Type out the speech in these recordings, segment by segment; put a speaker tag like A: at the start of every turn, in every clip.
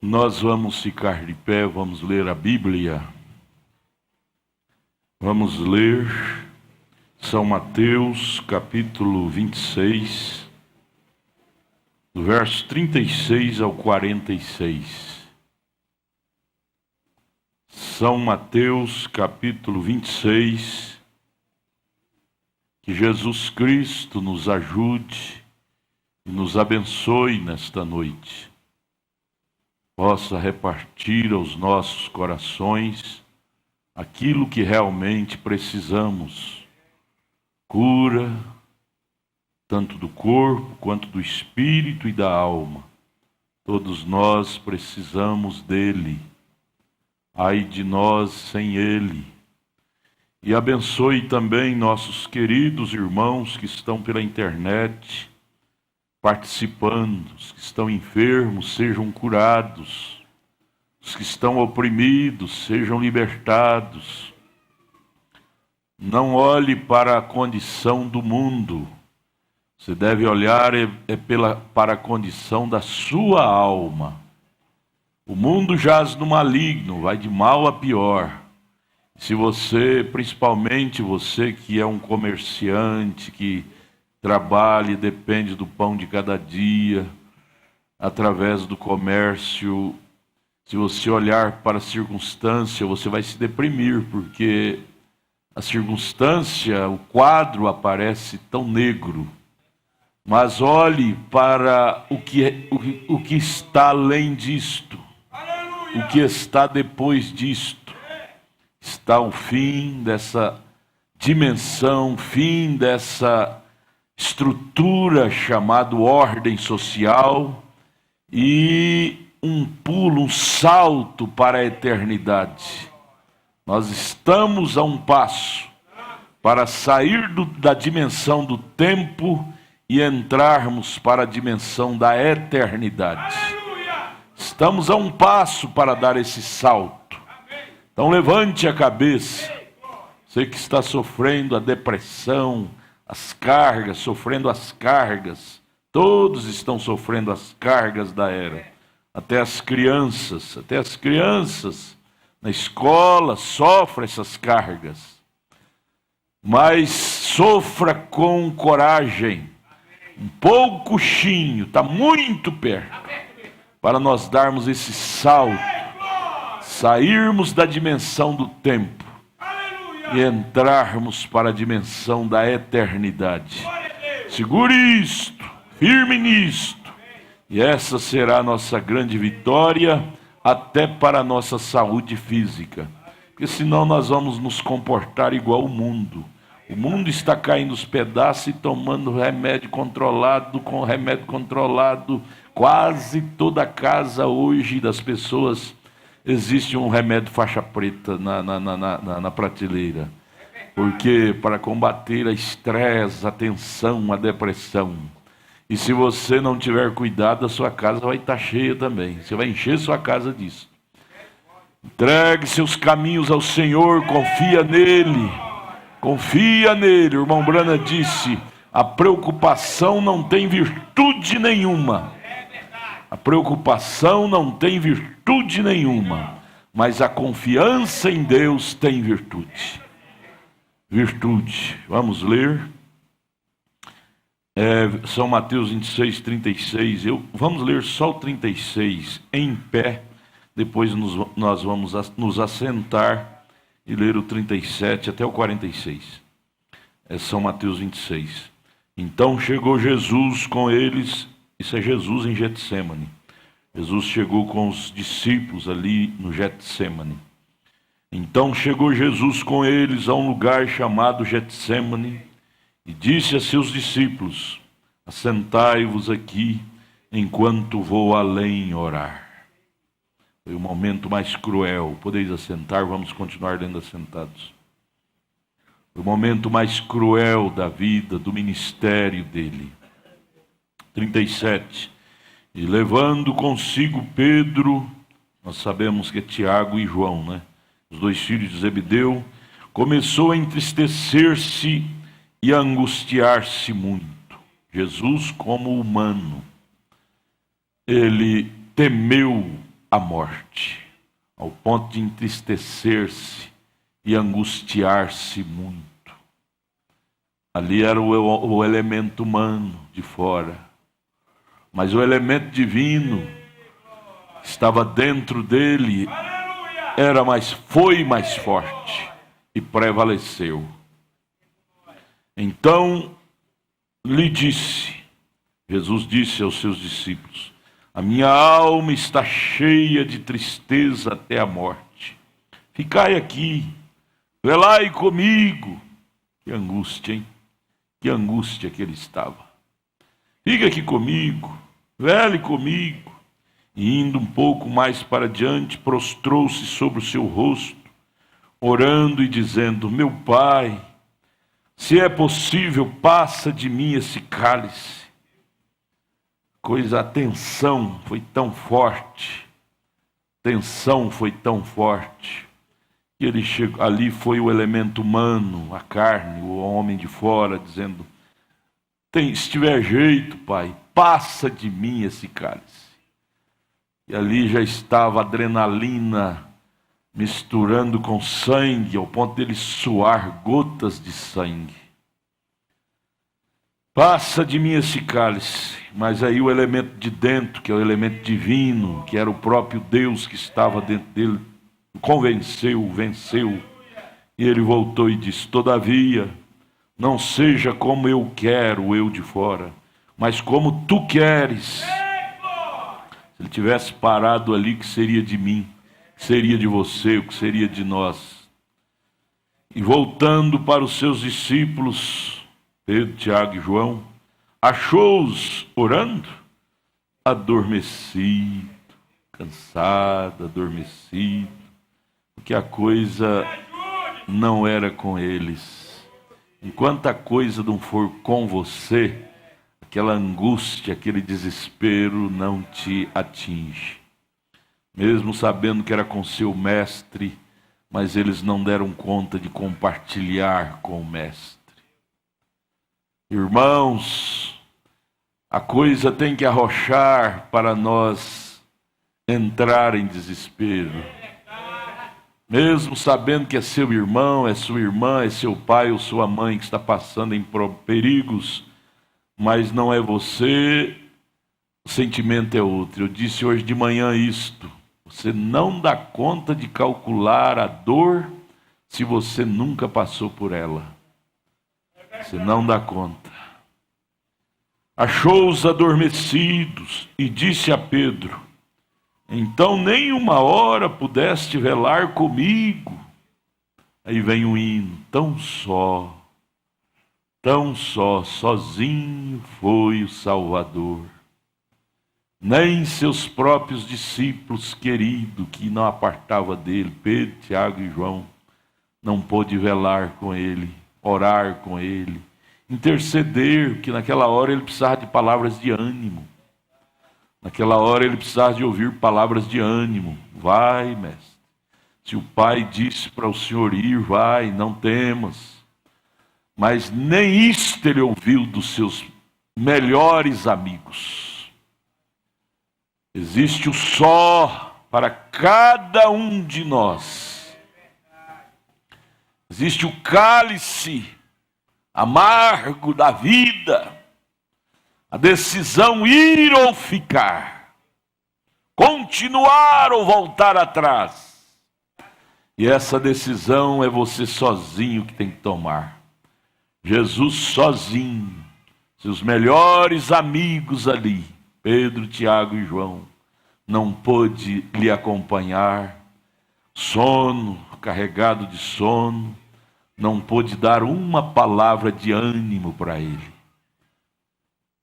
A: Nós vamos ficar de pé, vamos ler a Bíblia. Vamos ler São Mateus, capítulo 26, do verso 36 ao 46. São Mateus, capítulo 26. Que Jesus Cristo nos ajude e nos abençoe nesta noite. Possa repartir aos nossos corações aquilo que realmente precisamos. Cura, tanto do corpo quanto do espírito e da alma. Todos nós precisamos dele. Ai de nós sem ele. E abençoe também nossos queridos irmãos que estão pela internet, participando. Os que estão enfermos sejam curados, os que estão oprimidos sejam libertados. Não olhe para a condição do mundo, você deve olhar para a condição da sua alma. O mundo jaz no maligno, vai de mal a pior. Se você, principalmente você que é um comerciante, que trabalha e depende do pão de cada dia, através do comércio, se você olhar para a circunstância, você vai se deprimir, porque a circunstância, o quadro aparece tão negro. Mas olhe para o que está além disto, o que está depois disto. Está o fim dessa dimensão, fim dessa estrutura chamada ordem social e um pulo, um salto para a eternidade. Nós estamos a um passo para sair da dimensão do tempo e entrarmos para a dimensão da eternidade. Estamos a um passo para dar esse salto. Então levante a cabeça, você que está sofrendo a depressão, as cargas, sofrendo as cargas, todos estão sofrendo as cargas da era, até as crianças na escola sofrem essas cargas, mas sofra com coragem, um pouquinho, está muito perto, para nós darmos esse salto, sairmos da dimensão do tempo e entrarmos para a dimensão da eternidade. Segure isto, firme nisto, e essa será a nossa grande vitória, até para a nossa saúde física, porque senão nós vamos nos comportar igual o mundo. O mundo está caindo aos pedaços e tomando remédio controlado, quase toda a casa hoje das pessoas existe um remédio faixa preta na prateleira. Porque para combater a estresse, a tensão, a depressão. E se você não tiver cuidado, a sua casa vai estar cheia também. Você vai encher sua casa disso. Entregue seus caminhos ao Senhor, confia nele. Confia nele. O irmão Brana disse, a preocupação não tem virtude nenhuma. A preocupação não tem virtude nenhuma, mas a confiança em Deus tem virtude. Virtude. Vamos ler. São Mateus 26, 36. Vamos ler só o 36 em pé. Depois nós vamos nos assentar e ler o 37 até o 46. São Mateus 26. Então chegou Jesus com eles. Isso é Jesus em Getsêmani. Jesus chegou com os discípulos ali no Getsêmani. Então chegou Jesus com eles a um lugar chamado Getsêmani e disse a seus discípulos, assentai-vos aqui enquanto vou além orar. Foi o momento mais cruel. Podeis assentar, vamos continuar lendo assentados. Foi o momento mais cruel da vida, do ministério dele. 37. E levando consigo Pedro, nós sabemos que é Tiago e João, né? Os dois filhos de Zebedeu, começou a entristecer-se e a angustiar-se muito. Jesus como humano, ele temeu a morte, ao ponto de entristecer-se e angustiar-se muito. Ali era o elemento humano de fora, mas o elemento divino estava dentro dele, foi mais forte e prevaleceu. Então Jesus disse aos seus discípulos: a minha alma está cheia de tristeza até a morte. Ficai aqui, velai comigo. Que angústia, hein? Que angústia que ele estava. Fica aqui comigo, vele comigo. E indo um pouco mais para diante, prostrou-se sobre o seu rosto, orando e dizendo: meu Pai, se é possível, passa de mim esse cálice. A tensão foi tão forte, que ele chegou, ali foi o elemento humano, a carne, o homem de fora, dizendo: se tiver jeito, Pai, passa de mim esse cálice. E ali já estava a adrenalina misturando com sangue, ao ponto dele suar gotas de sangue. Passa de mim esse cálice. Mas aí o elemento de dentro, que é o elemento divino, que era o próprio Deus que estava dentro dele, venceu. E ele voltou e disse: todavia, não seja como eu quero, o eu de fora, mas como tu queres. Se ele tivesse parado ali, que seria de mim, que seria de você, o que seria de nós? E voltando para os seus discípulos, Pedro, Tiago e João, achou-os orando, adormecido, cansado, adormecido, porque a coisa não era com eles. Enquanto a coisa não for com você, aquela angústia, aquele desespero não te atinge. Mesmo sabendo que era com seu mestre, mas eles não deram conta de compartilhar com o mestre. Irmãos, a coisa tem que arrochar para nós entrar em desespero. Mesmo sabendo que é seu irmão, é sua irmã, é seu pai ou sua mãe que está passando em perigos, mas não é você, o sentimento é outro. Eu disse hoje de manhã isto: você não dá conta de calcular a dor se você nunca passou por ela. Você não dá conta. Achou-os adormecidos e disse a Pedro: então nem uma hora pudeste velar comigo. Aí vem o hino: tão só, sozinho foi o Salvador. Nem seus próprios discípulos queridos, que não apartava dele, Pedro, Tiago e João, não pôde velar com ele, orar com ele, interceder, porque naquela hora ele precisava de palavras de ânimo. Naquela hora ele precisava de ouvir palavras de ânimo. Vai, mestre. Se o pai disse para o senhor ir, vai, não temas. Mas nem isto ele ouviu dos seus melhores amigos. Existe o só para cada um de nós. Existe o cálice amargo da vida. A decisão ir ou ficar. Continuar ou voltar atrás. E essa decisão é você sozinho que tem que tomar. Jesus sozinho, seus melhores amigos ali, Pedro, Tiago e João, não pôde lhe acompanhar, sono, carregado de sono, não pôde dar uma palavra de ânimo para ele.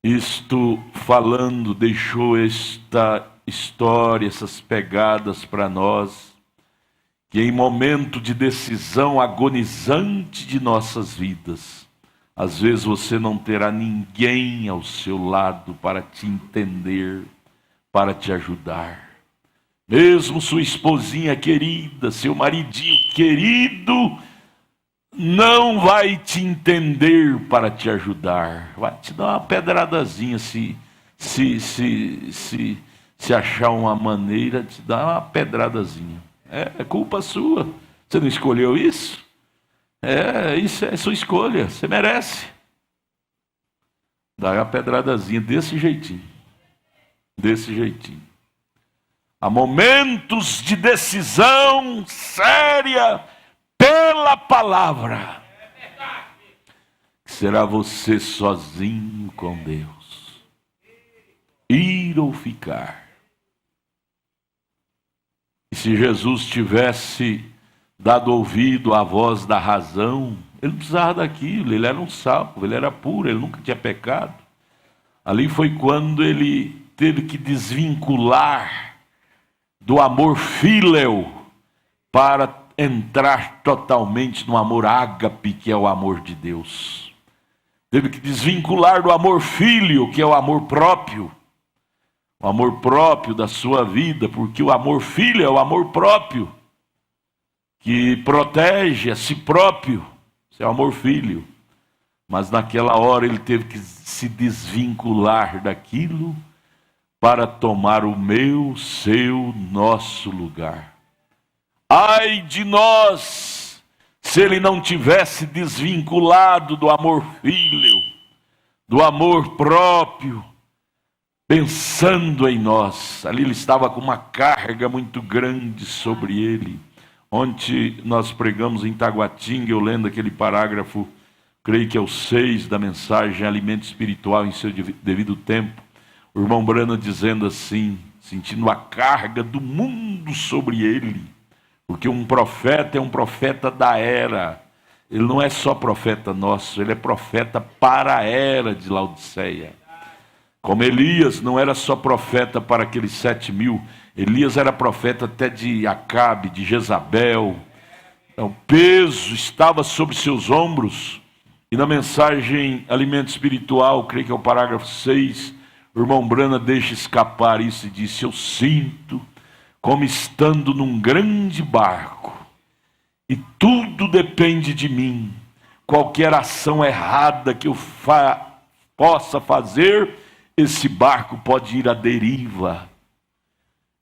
A: Isto falando, deixou esta história, essas pegadas para nós, que em momento de decisão agonizante de nossas vidas, às vezes você não terá ninguém ao seu lado para te entender, para te ajudar. Mesmo sua esposinha querida, seu maridinho querido, não vai te entender para te ajudar. Vai te dar uma pedradazinha se se achar uma maneira de dar uma pedradazinha. É culpa sua. Você não escolheu isso? Isso é sua escolha. Você merece. Dá uma pedradazinha desse jeitinho. Desse jeitinho. Há momentos de decisão séria pela palavra. Será você sozinho com Deus. Ir ou ficar. E se Jesus tivesse dado ouvido à voz da razão, ele não precisava daquilo, ele era um salvo, ele era puro, ele nunca tinha pecado. Ali foi quando ele teve que desvincular do amor fíleo para entrar totalmente no amor ágape, que é o amor de Deus. Teve que desvincular do amor filho, que é o amor próprio. O amor próprio da sua vida, porque o amor filho é o amor próprio, que protege a si próprio. Isso é o amor filho. Mas naquela hora ele teve que se desvincular daquilo para tomar o meu, seu, nosso lugar. Ai de nós, se ele não tivesse desvinculado do amor filho, do amor próprio, pensando em nós. Ali ele estava com uma carga muito grande sobre ele. Ontem nós pregamos em Taguatinga, eu lendo aquele parágrafo, creio que é o 6 da mensagem Alimento Espiritual em seu devido tempo. O irmão Brana dizendo assim, sentindo a carga do mundo sobre ele. Porque um profeta é um profeta da era. Ele não é só profeta nosso, ele é profeta para a era de Laodiceia. Como Elias não era só profeta para aqueles 7.000, Elias era profeta até de Acabe, de Jezabel. O peso estava sobre seus ombros. E na mensagem Alimento Espiritual, creio que é o parágrafo 6, o irmão Brana deixa escapar isso e disse: eu sinto como estando num grande barco, e tudo depende de mim. Qualquer ação errada que eu possa fazer, esse barco pode ir à deriva.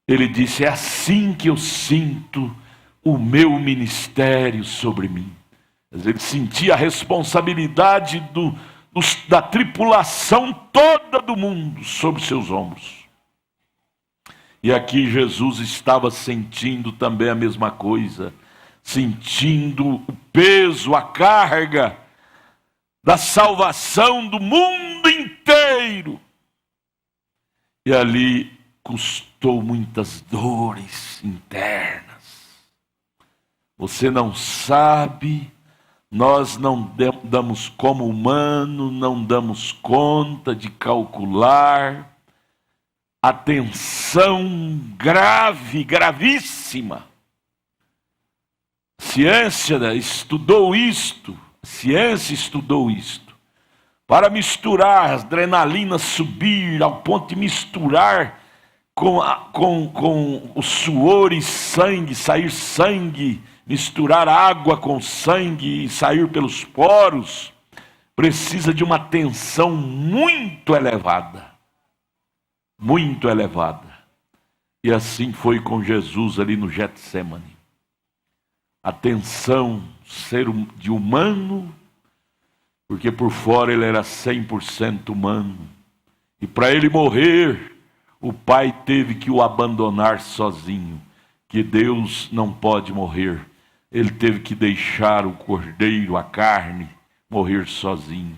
A: Ele disse: é assim que eu sinto o meu ministério sobre mim. Ele sentia a responsabilidade da tripulação toda do mundo sobre seus ombros. E aqui Jesus estava sentindo também a mesma coisa, sentindo o peso, a carga da salvação do mundo inteiro. E ali custou muitas dores internas. Você não sabe, nós não damos como humano, não damos conta de calcular a tensão grave, gravíssima. A ciência estudou isto, para misturar, a adrenalina subir ao ponto de misturar com o suor e sangue, sair sangue, misturar água com sangue e sair pelos poros, precisa de uma tensão muito elevada. Muito elevada. E assim foi com Jesus ali no Getsemane. A tensão, ser de humano, porque por fora ele era 100% humano. E para ele morrer, o Pai teve que o abandonar sozinho. Que Deus não pode morrer. Ele teve que deixar o cordeiro, a carne, morrer sozinho.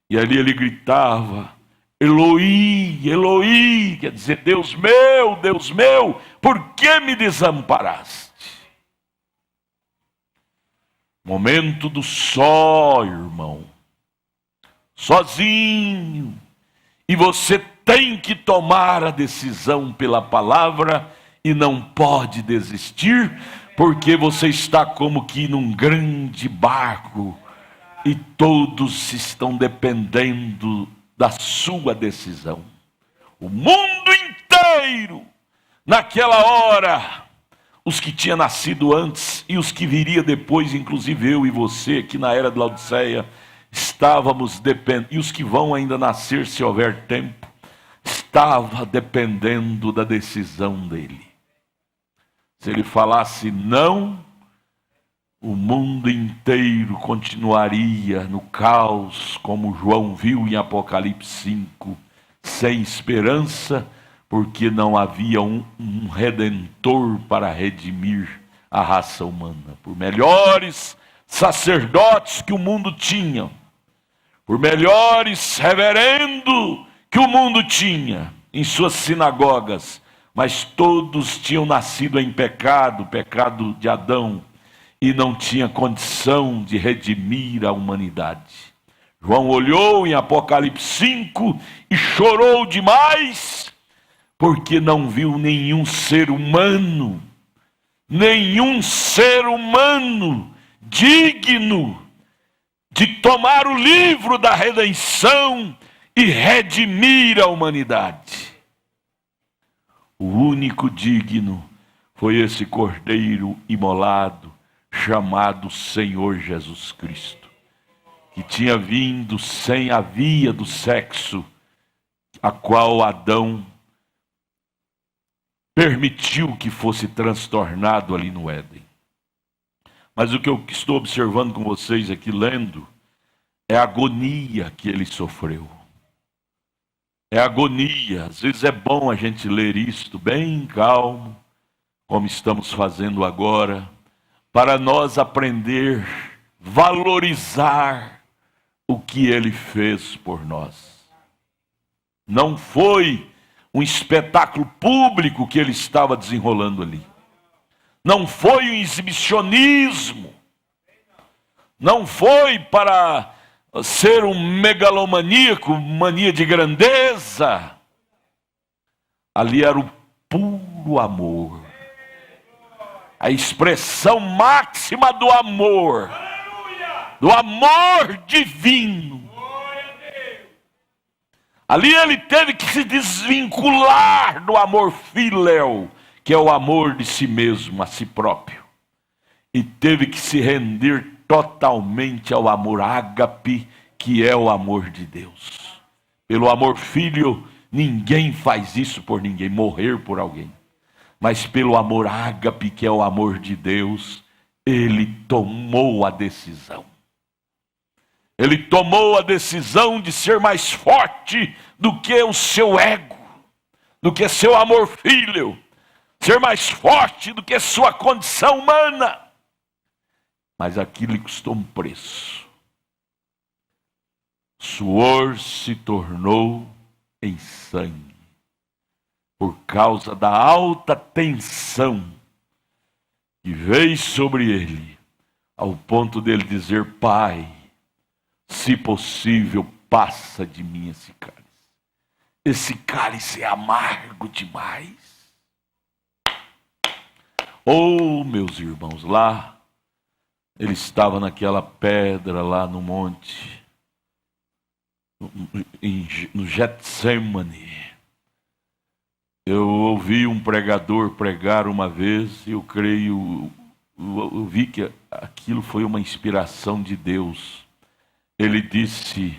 A: E ali ele gritava: Eloi, Eloi, quer dizer, Deus meu, por que me desamparaste? Momento do só, irmão. Sozinho. E você tem que tomar a decisão pela palavra e não pode desistir, porque você está como que num grande barco e todos estão dependendo da sua decisão. O mundo inteiro, naquela hora, os que tinham nascido antes e os que viria depois, inclusive eu e você, aqui na era de Laodiceia, estávamos dependendo, e os que vão ainda nascer se houver tempo, estava dependendo da decisão dele. Se ele falasse não, o mundo inteiro continuaria no caos, como João viu em Apocalipse 5, sem esperança, porque não havia um redentor para redimir a raça humana. Por melhores sacerdotes que o mundo tinha, por melhores reverendos que o mundo tinha em suas sinagogas, mas todos tinham nascido em pecado, pecado de Adão, e não tinha condição de redimir a humanidade. João olhou em Apocalipse 5 e chorou demais, porque não viu nenhum ser humano digno de tomar o livro da redenção e redimir a humanidade. O único digno foi esse cordeiro imolado, chamado Senhor Jesus Cristo, que tinha vindo sem a via do sexo, a qual Adão permitiu que fosse transtornado ali no Éden. Mas o que eu estou observando com vocês aqui, lendo, é a agonia que ele sofreu. É agonia. Às vezes é bom a gente ler isto bem calmo, como estamos fazendo agora, para nós aprender, valorizar o que ele fez por nós. Não foi um espetáculo público que ele estava desenrolando ali. Não foi um exibicionismo. Não foi para ser um megalomaníaco, mania de grandeza. Ali era o puro amor. A expressão máxima do amor divino. Ali ele teve que se desvincular do amor filéu, que é o amor de si mesmo, a si próprio. E teve que se render totalmente ao amor ágape, que é o amor de Deus. Pelo amor filho, ninguém faz isso por ninguém, morrer por alguém. Mas pelo amor ágape, que é o amor de Deus, ele tomou a decisão. Ele tomou a decisão de ser mais forte do que o seu ego, do que seu amor filho, ser mais forte do que sua condição humana. Mas aquilo lhe custou um preço. Suor se tornou em sangue, por causa da alta tensão que veio sobre ele, ao ponto dele dizer: Pai, se possível, passa de mim esse cálice. Esse cálice é amargo demais. Oh, meus irmãos, lá, ele estava naquela pedra lá no monte, no Getsemane. Eu ouvi um pregador pregar uma vez, e eu vi que aquilo foi uma inspiração de Deus. Ele disse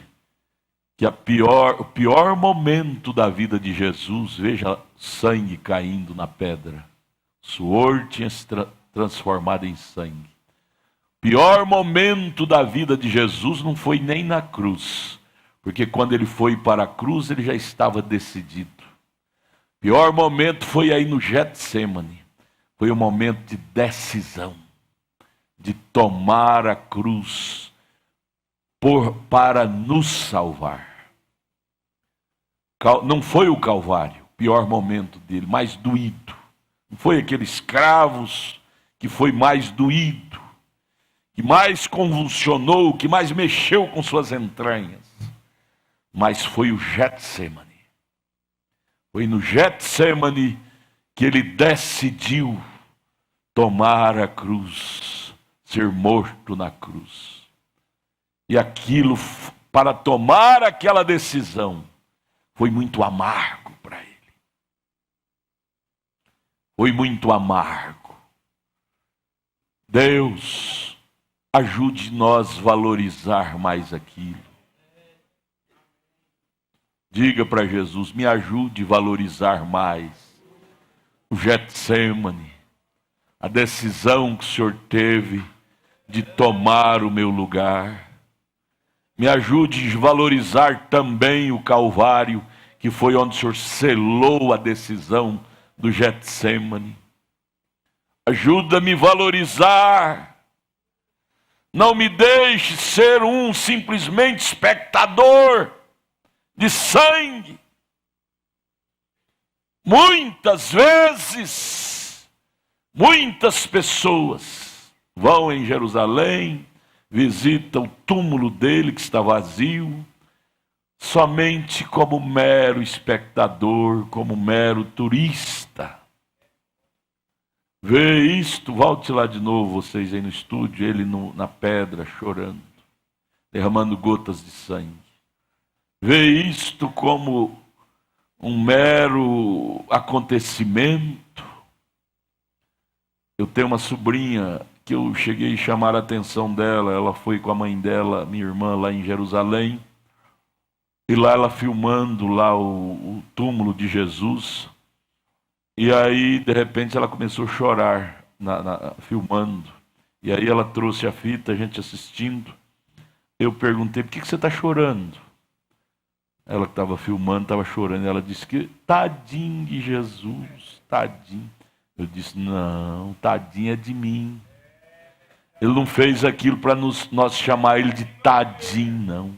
A: que o pior momento da vida de Jesus, veja, sangue caindo na pedra. O suor tinha se transformado em sangue. O pior momento da vida de Jesus não foi nem na cruz, porque quando ele foi para a cruz, ele já estava decidido. O pior momento foi aí no Getsemane. Foi um momento de decisão, de tomar a cruz para nos salvar. Não foi o Calvário, o pior momento dele, mais doído. Não foi aquele escravos que foi mais doído, que mais convulsionou, que mais mexeu com suas entranhas. Mas foi o Getsemane. Foi no Getsemane que ele decidiu tomar a cruz, ser morto na cruz. E aquilo, para tomar aquela decisão, foi muito amargo para ele. Foi muito amargo. Deus, ajude nós a valorizar mais aquilo. Diga para Jesus: me ajude a valorizar mais o Getsemane, a decisão que o Senhor teve de tomar o meu lugar. Me ajude a valorizar também o Calvário, que foi onde o Senhor selou a decisão do Getsemane. Ajuda-me a valorizar. Não me deixe ser um simplesmente espectador de sangue. Muitas vezes, muitas pessoas vão em Jerusalém, visitam o túmulo dele que está vazio, somente como mero espectador, como mero turista. Vê isto, volte lá de novo, vocês aí no estúdio, ele na pedra chorando, derramando gotas de sangue. Vê isto como um mero acontecimento. Eu tenho uma sobrinha que eu cheguei a chamar a atenção dela, ela foi com a mãe dela, minha irmã, lá em Jerusalém, e lá ela filmando lá o túmulo de Jesus. E aí, de repente, ela começou a chorar, filmando. E aí ela trouxe a fita, a gente assistindo. Eu perguntei: por que você está chorando? Ela que estava filmando, estava chorando. Ela disse que, tadinho de Jesus, tadinho. Eu disse: não, tadinho é de mim. Ele não fez aquilo para nós chamar ele de tadinho, não.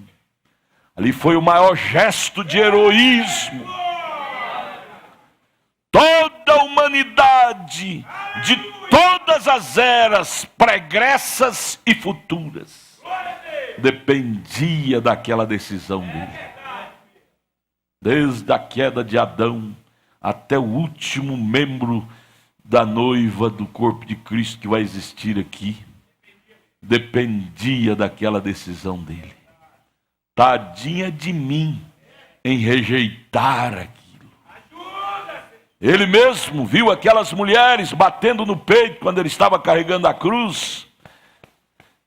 A: Ali foi o maior gesto de heroísmo. Toda a humanidade, de todas as eras, pregressas e futuras, dependia daquela decisão dele. Desde a queda de Adão até o último membro da noiva do corpo de Cristo que vai existir aqui, dependia daquela decisão dele. Tadinha de mim em rejeitar aquilo. Ele mesmo viu aquelas mulheres batendo no peito quando ele estava carregando a cruz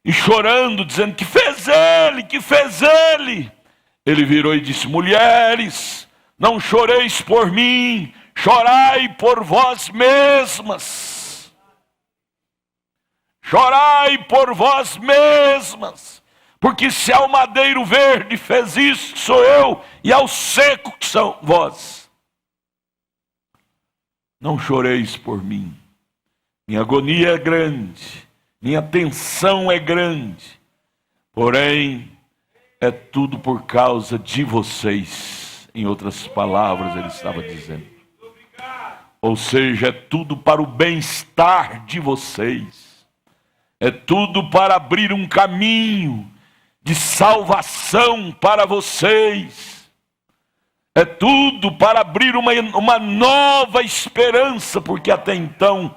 A: e chorando, dizendo: que fez ele, que fez ele. Ele virou e disse: mulheres, não choreis por mim, chorai por vós mesmas. Chorai por vós mesmas, porque se ao madeiro verde fez isso, que sou eu, e ao seco, que são vós. Não choreis por mim. Minha agonia é grande, minha tensão é grande, porém é tudo por causa de vocês. Em outras palavras, ele estava dizendo. Ou seja, é tudo para o bem-estar de vocês. É tudo para abrir um caminho de salvação para vocês. É tudo para abrir uma nova esperança, porque até então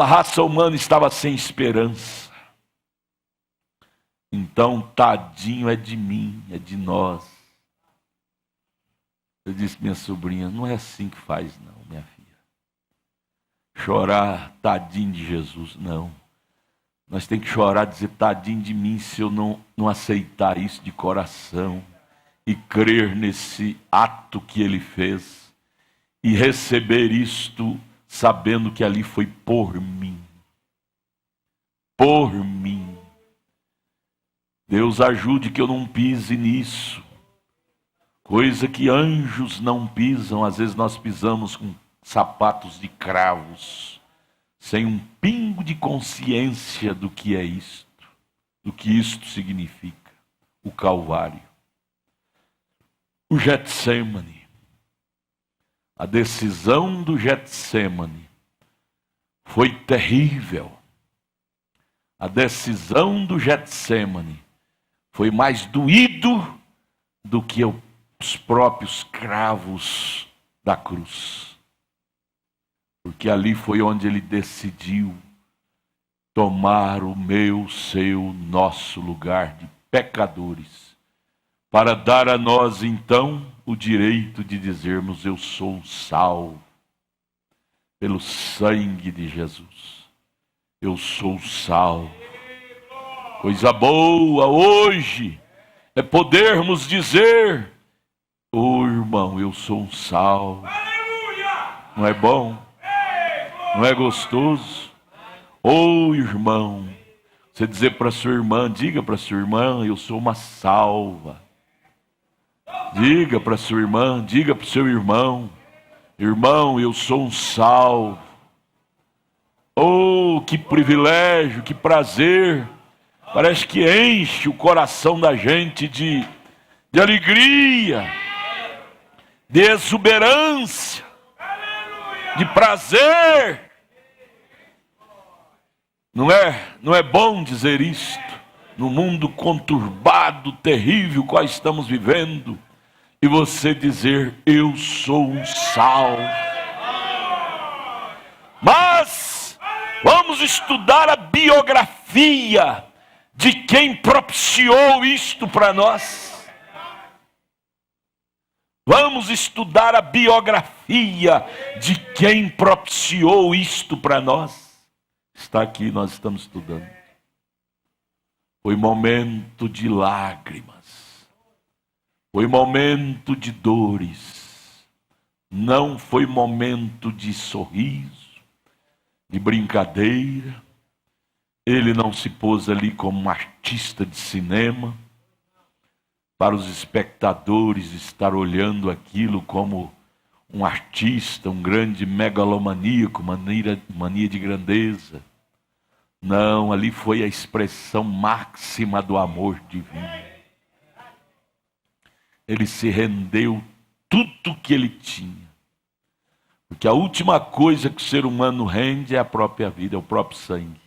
A: a raça humana estava sem esperança. Então, tadinho é de mim, é de nós. Eu disse: minha sobrinha, não é assim que faz não, minha filha. Chorar, tadinho de Jesus, não. Nós temos que chorar, dizer: tadinho de mim, se eu não aceitar isso de coração e crer nesse ato que ele fez e receber isto sabendo que ali foi por mim. Por mim. Deus ajude que eu não pise nisso. Coisa que anjos não pisam. Às vezes nós pisamos com sapatos de cravos, sem um pingo de consciência do que é isto, do que isto significa, o Calvário. O Getsemane, a decisão do Getsemane foi terrível. A decisão do Getsemane foi mais doído do que os próprios cravos da cruz. Porque ali foi onde ele decidiu tomar o meu, seu, nosso lugar de pecadores, para dar a nós então o direito de dizermos: eu sou salvo pelo sangue de Jesus. Eu sou salvo. Coisa boa hoje é podermos dizer: Oh, irmão, eu sou um sal. Não é bom? Não é gostoso? Oh, irmão, você dizer para sua irmã, diga para sua irmã, eu sou uma salva. Diga para sua irmã, diga para o seu irmão, irmão, eu sou um salvo. Oh, que privilégio, que prazer. Parece que enche o coração da gente de alegria, de exuberância, de prazer. Não é bom dizer isto no mundo conturbado, terrível qual estamos vivendo, e você dizer, eu sou um salvo. Mas vamos estudar a biografia de quem propiciou isto para nós. Vamos estudar a biografia de quem propiciou isto para nós. Está aqui, nós estamos estudando. Foi momento de lágrimas. Foi momento de dores. Não foi momento de sorriso, de brincadeira. Ele não se pôs ali como um artista de cinema, para os espectadores estar olhando aquilo como um artista, um grande megalomaníaco, mania de grandeza. Não, ali foi a expressão máxima do amor divino. Ele se rendeu tudo que ele tinha. Porque a última coisa que o ser humano rende é a própria vida, é o próprio sangue.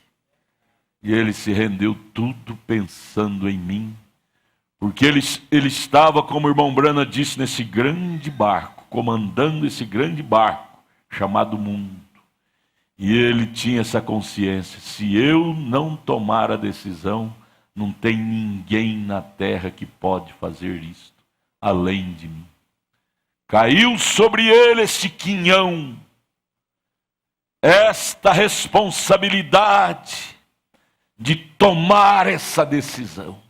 A: E ele se rendeu tudo pensando em mim. Porque ele estava, como o irmão Brana disse, nesse grande barco, comandando esse grande barco chamado mundo. E ele tinha essa consciência, se eu não tomar a decisão, não tem ninguém na terra que pode fazer isto, além de mim. Caiu sobre ele esse quinhão, esta responsabilidade de tomar essa decisão.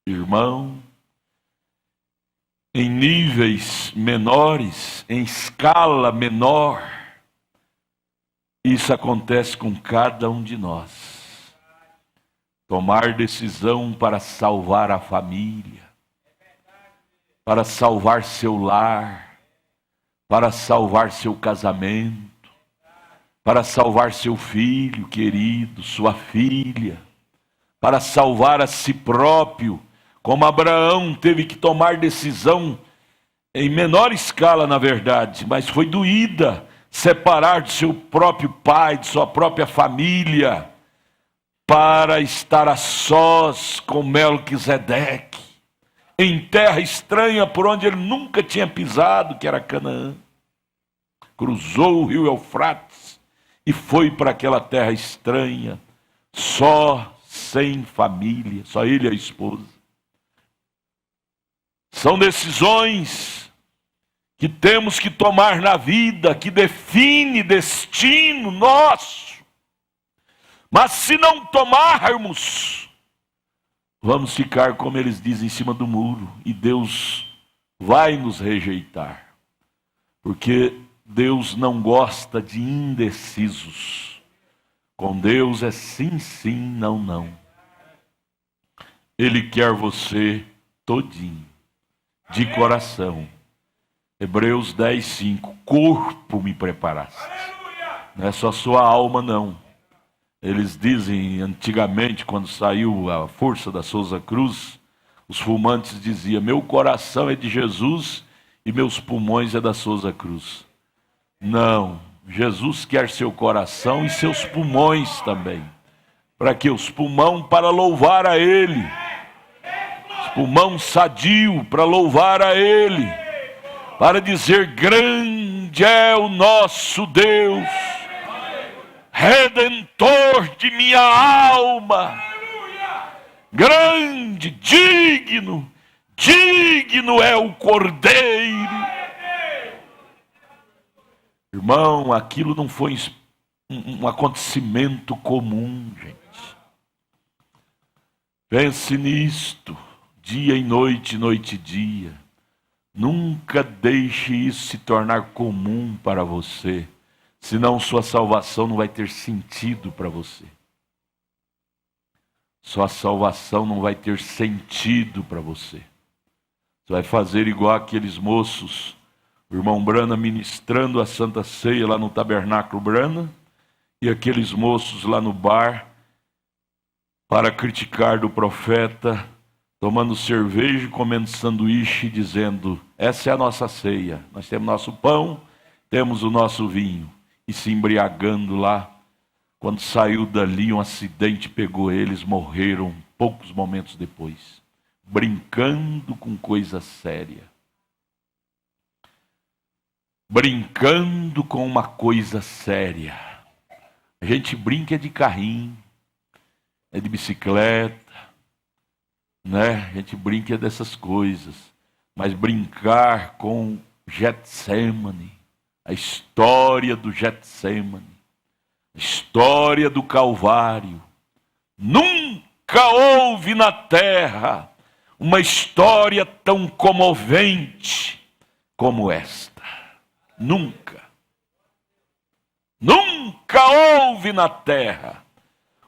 A: Irmão, em níveis menores, em escala menor, isso acontece com cada um de nós. Tomar decisão para salvar a família, para salvar seu lar, para salvar seu casamento, para salvar seu filho querido, sua filha, para salvar a si próprio, como Abraão teve que tomar decisão em menor escala, na verdade, mas foi doída separar de seu próprio pai, de sua própria família, para estar a sós com Melquisedeque, em terra estranha por onde ele nunca tinha pisado, que era Canaã. Cruzou o rio Eufrates e foi para aquela terra estranha, só, sem família, só ele e a esposa. São decisões que temos que tomar na vida, que define destino nosso. Mas se não tomarmos, vamos ficar, como eles dizem, em cima do muro. E Deus vai nos rejeitar. Porque Deus não gosta de indecisos. Com Deus é sim, sim, não, não. Ele quer você todinho, de coração. Hebreus 10, 5. Corpo me preparaste. Não é só sua alma, não. Eles dizem, antigamente, quando saiu a força da Souza Cruz, os fumantes diziam, meu coração é de Jesus e meus pulmões é da Souza Cruz. Não, Jesus quer seu coração e seus pulmões também. Para que os pulmões para louvar a Ele. Os pulmões sadio para louvar a Ele. Para dizer, grande é o nosso Deus. Redentor de minha alma, grande, digno é o Cordeiro. Irmão, aquilo não foi um acontecimento comum, gente. Pense nisto, dia e noite, noite e dia. Nunca deixe isso se tornar comum para você, senão sua salvação não vai ter sentido para você. Sua salvação não vai ter sentido para você. Você vai fazer igual aqueles moços, o irmão Brana ministrando a Santa Ceia lá no Tabernáculo Brana, e aqueles moços lá no bar, para criticar do profeta, tomando cerveja e comendo sanduíche, dizendo: essa é a nossa ceia, nós temos nosso pão, temos o nosso vinho, e se embriagando lá. Quando saiu dali, um acidente pegou eles, morreram poucos momentos depois, brincando com coisa séria. Brincando com uma coisa séria. A gente brinca de carrinho, é de bicicleta, né? A gente brinca dessas coisas. Mas brincar com Getsemane, a história do Getsemane, a história do Calvário. Nunca houve na terra uma história tão comovente como esta. Nunca. Nunca houve na terra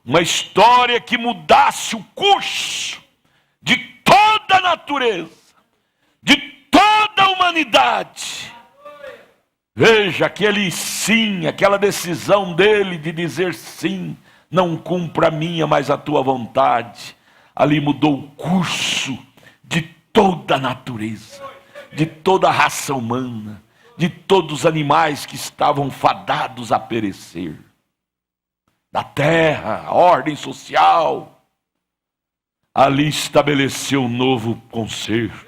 A: uma história que mudasse o curso de toda a natureza, de toda a humanidade. Veja aquele sim, aquela decisão dele de dizer sim, não cumpra a minha, mas a tua vontade. Ali mudou o curso de toda a natureza, de toda a raça humana, de todos os animais que estavam fadados a perecer. Da terra, a ordem social. Ali estabeleceu um novo concerto.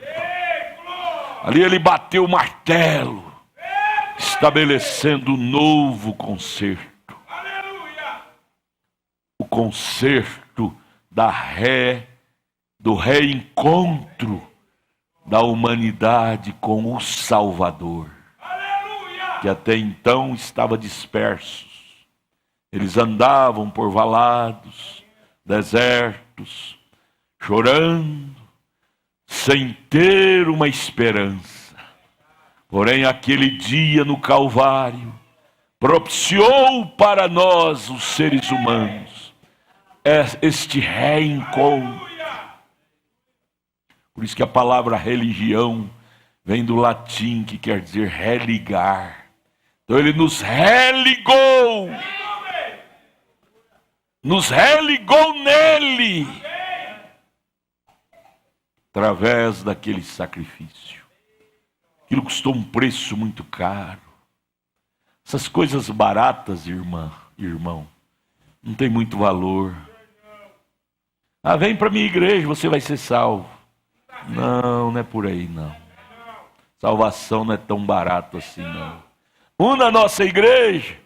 A: Ali ele bateu o martelo, estabelecendo um novo concerto. O concerto do reencontro da humanidade com o Salvador, que até então estava dispersos. Eles andavam por valados, desertos, chorando, sem ter uma esperança. Porém, aquele dia no Calvário propiciou para nós, os seres humanos, este reencontro. Por isso que a palavra religião vem do latim, que quer dizer religar. Então ele nos religou. Nos religou nele. Através daquele sacrifício. Aquilo custou um preço muito caro. Essas coisas baratas, irmão, não tem muito valor. Ah, vem para minha igreja, você vai ser salvo. Não, não é por aí não. Salvação não é tão barato assim não. Una a nossa igreja.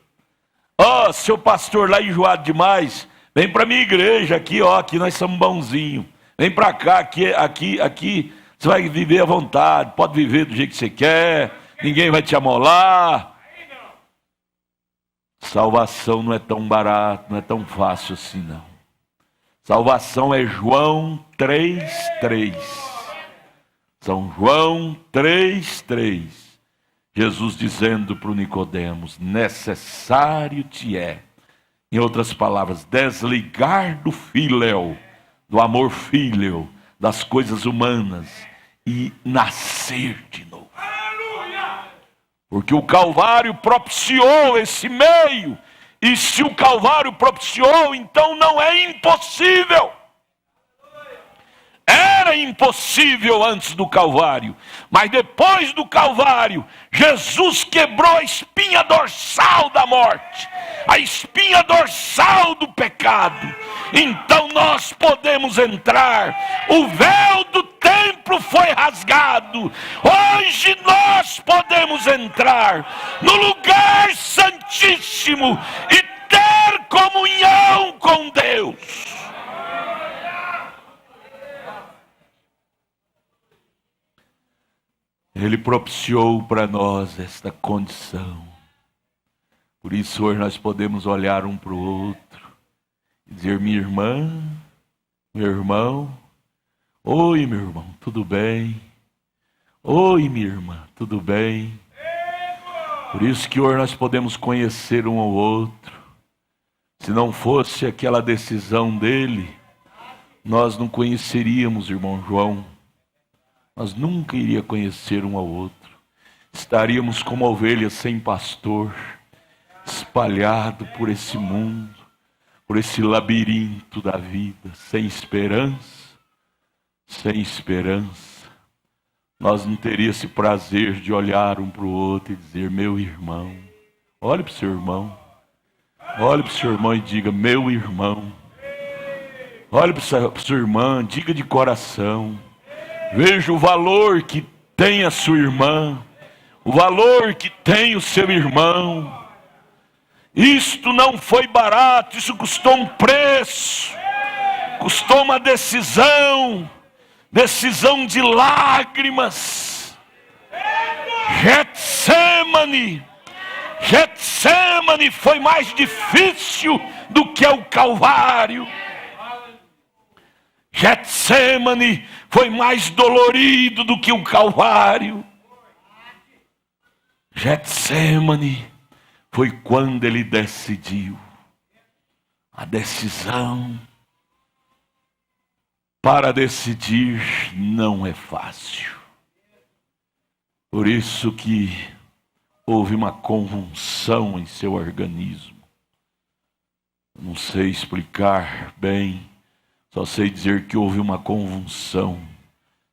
A: Ó, seu pastor lá enjoado demais, vem para minha igreja aqui, ó, aqui nós somos bonzinhos. Vem para cá, aqui você vai viver à vontade, pode viver do jeito que você quer, ninguém vai te amolar. Salvação não é tão barato, não é tão fácil assim não. Salvação é João 3:3. São João 3:3. Jesus dizendo para o Nicodemos: necessário te é, em outras palavras, desligar do filéu, do amor fíleo, das coisas humanas, e nascer de novo. Porque o Calvário propiciou esse meio, e se o Calvário propiciou, então não é impossível. Era impossível antes do Calvário, mas depois do Calvário, Jesus quebrou a espinha dorsal da morte, a espinha dorsal do pecado. Então nós podemos entrar. O véu do templo foi rasgado. Hoje nós podemos entrar no lugar santíssimo e ter comunhão com Deus. Ele propiciou para nós esta condição. Por isso hoje nós podemos olhar um para o outro e dizer: minha irmã, meu irmão, oi meu irmão, tudo bem? Oi, minha irmã, tudo bem? Por isso que hoje nós podemos conhecer um ao outro. Se não fosse aquela decisão dele, nós não conheceríamos o irmão João. Nós nunca iríamos conhecer um ao outro. Estaríamos como ovelhas sem pastor, espalhado por esse mundo, por esse labirinto da vida, sem esperança, sem esperança. Nós não teríamos esse prazer de olhar um para o outro e dizer: meu irmão. Olhe para o seu irmão. Olhe para o seu irmão e diga: meu irmão. Olhe para a sua irmã, diga de coração. Veja o valor que tem a sua irmã, o valor que tem o seu irmão. Isto não foi barato, isso custou um preço, custou uma decisão de lágrimas. Getsemane foi mais difícil do que o Calvário. Getsemane foi mais dolorido do que o Calvário. Getsemane foi quando ele decidiu. A decisão para decidir não é fácil. Por isso que houve uma convulsão em seu organismo. Não sei explicar bem, só sei dizer que houve uma convulsão.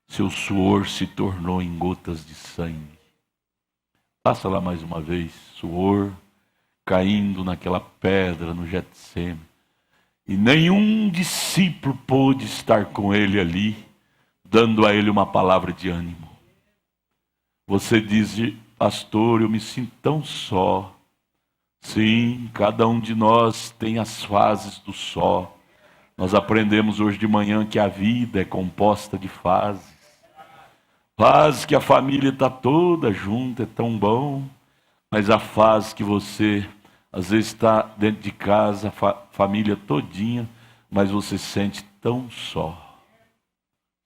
A: Seu suor se tornou em gotas de sangue. Passa lá mais uma vez, suor caindo naquela pedra no Getsemane. E nenhum discípulo pôde estar com ele ali, dando a ele uma palavra de ânimo. Você diz: pastor, eu me sinto tão só. Sim, cada um de nós tem as fases do só. Nós aprendemos hoje de manhã que a vida é composta de fases. Fase que a família está toda junta, é tão bom. Mas a fase que você, às vezes, está dentro de casa, família todinha, mas você se sente tão só.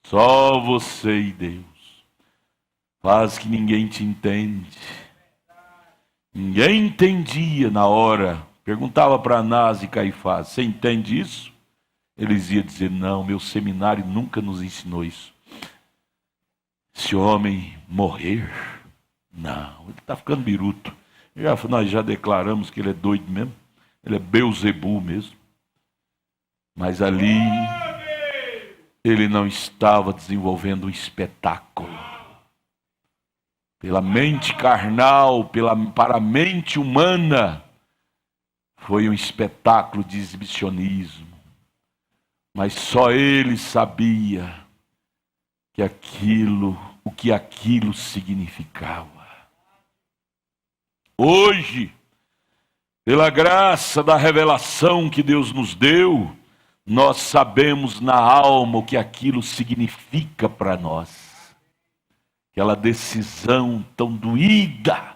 A: Só você e Deus. Fase que ninguém te entende. Ninguém entendia na hora. Perguntava para Anás e Caifás: você entende isso? Eles iam dizer: não, meu seminário nunca nos ensinou isso. Esse homem morrer? Não, ele está ficando biruto. Nós já declaramos que ele é doido mesmo. Ele é Beuzebu mesmo. Mas ali, ele não estava desenvolvendo um espetáculo. Pela mente carnal, para a mente humana, foi um espetáculo de exibicionismo. Mas só ele sabia o que aquilo significava. Hoje, pela graça da revelação que Deus nos deu, nós sabemos na alma o que aquilo significa para nós. Aquela decisão tão doída.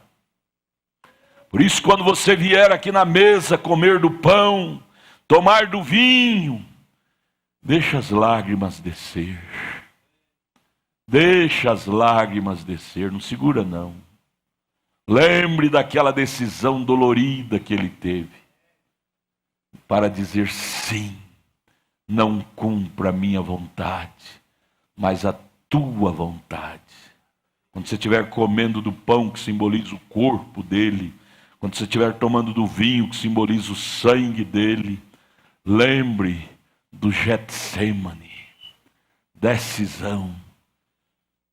A: Por isso, quando você vier aqui na mesa comer do pão, tomar do vinho, deixa as lágrimas descer. Deixa as lágrimas descer, não segura não. Lembre daquela decisão dolorida que ele teve. Para dizer: sim, não cumpra a minha vontade, mas a tua vontade. Quando você estiver comendo do pão que simboliza o corpo dele, quando você estiver tomando do vinho que simboliza o sangue dele, lembre do Getsemane. Decisão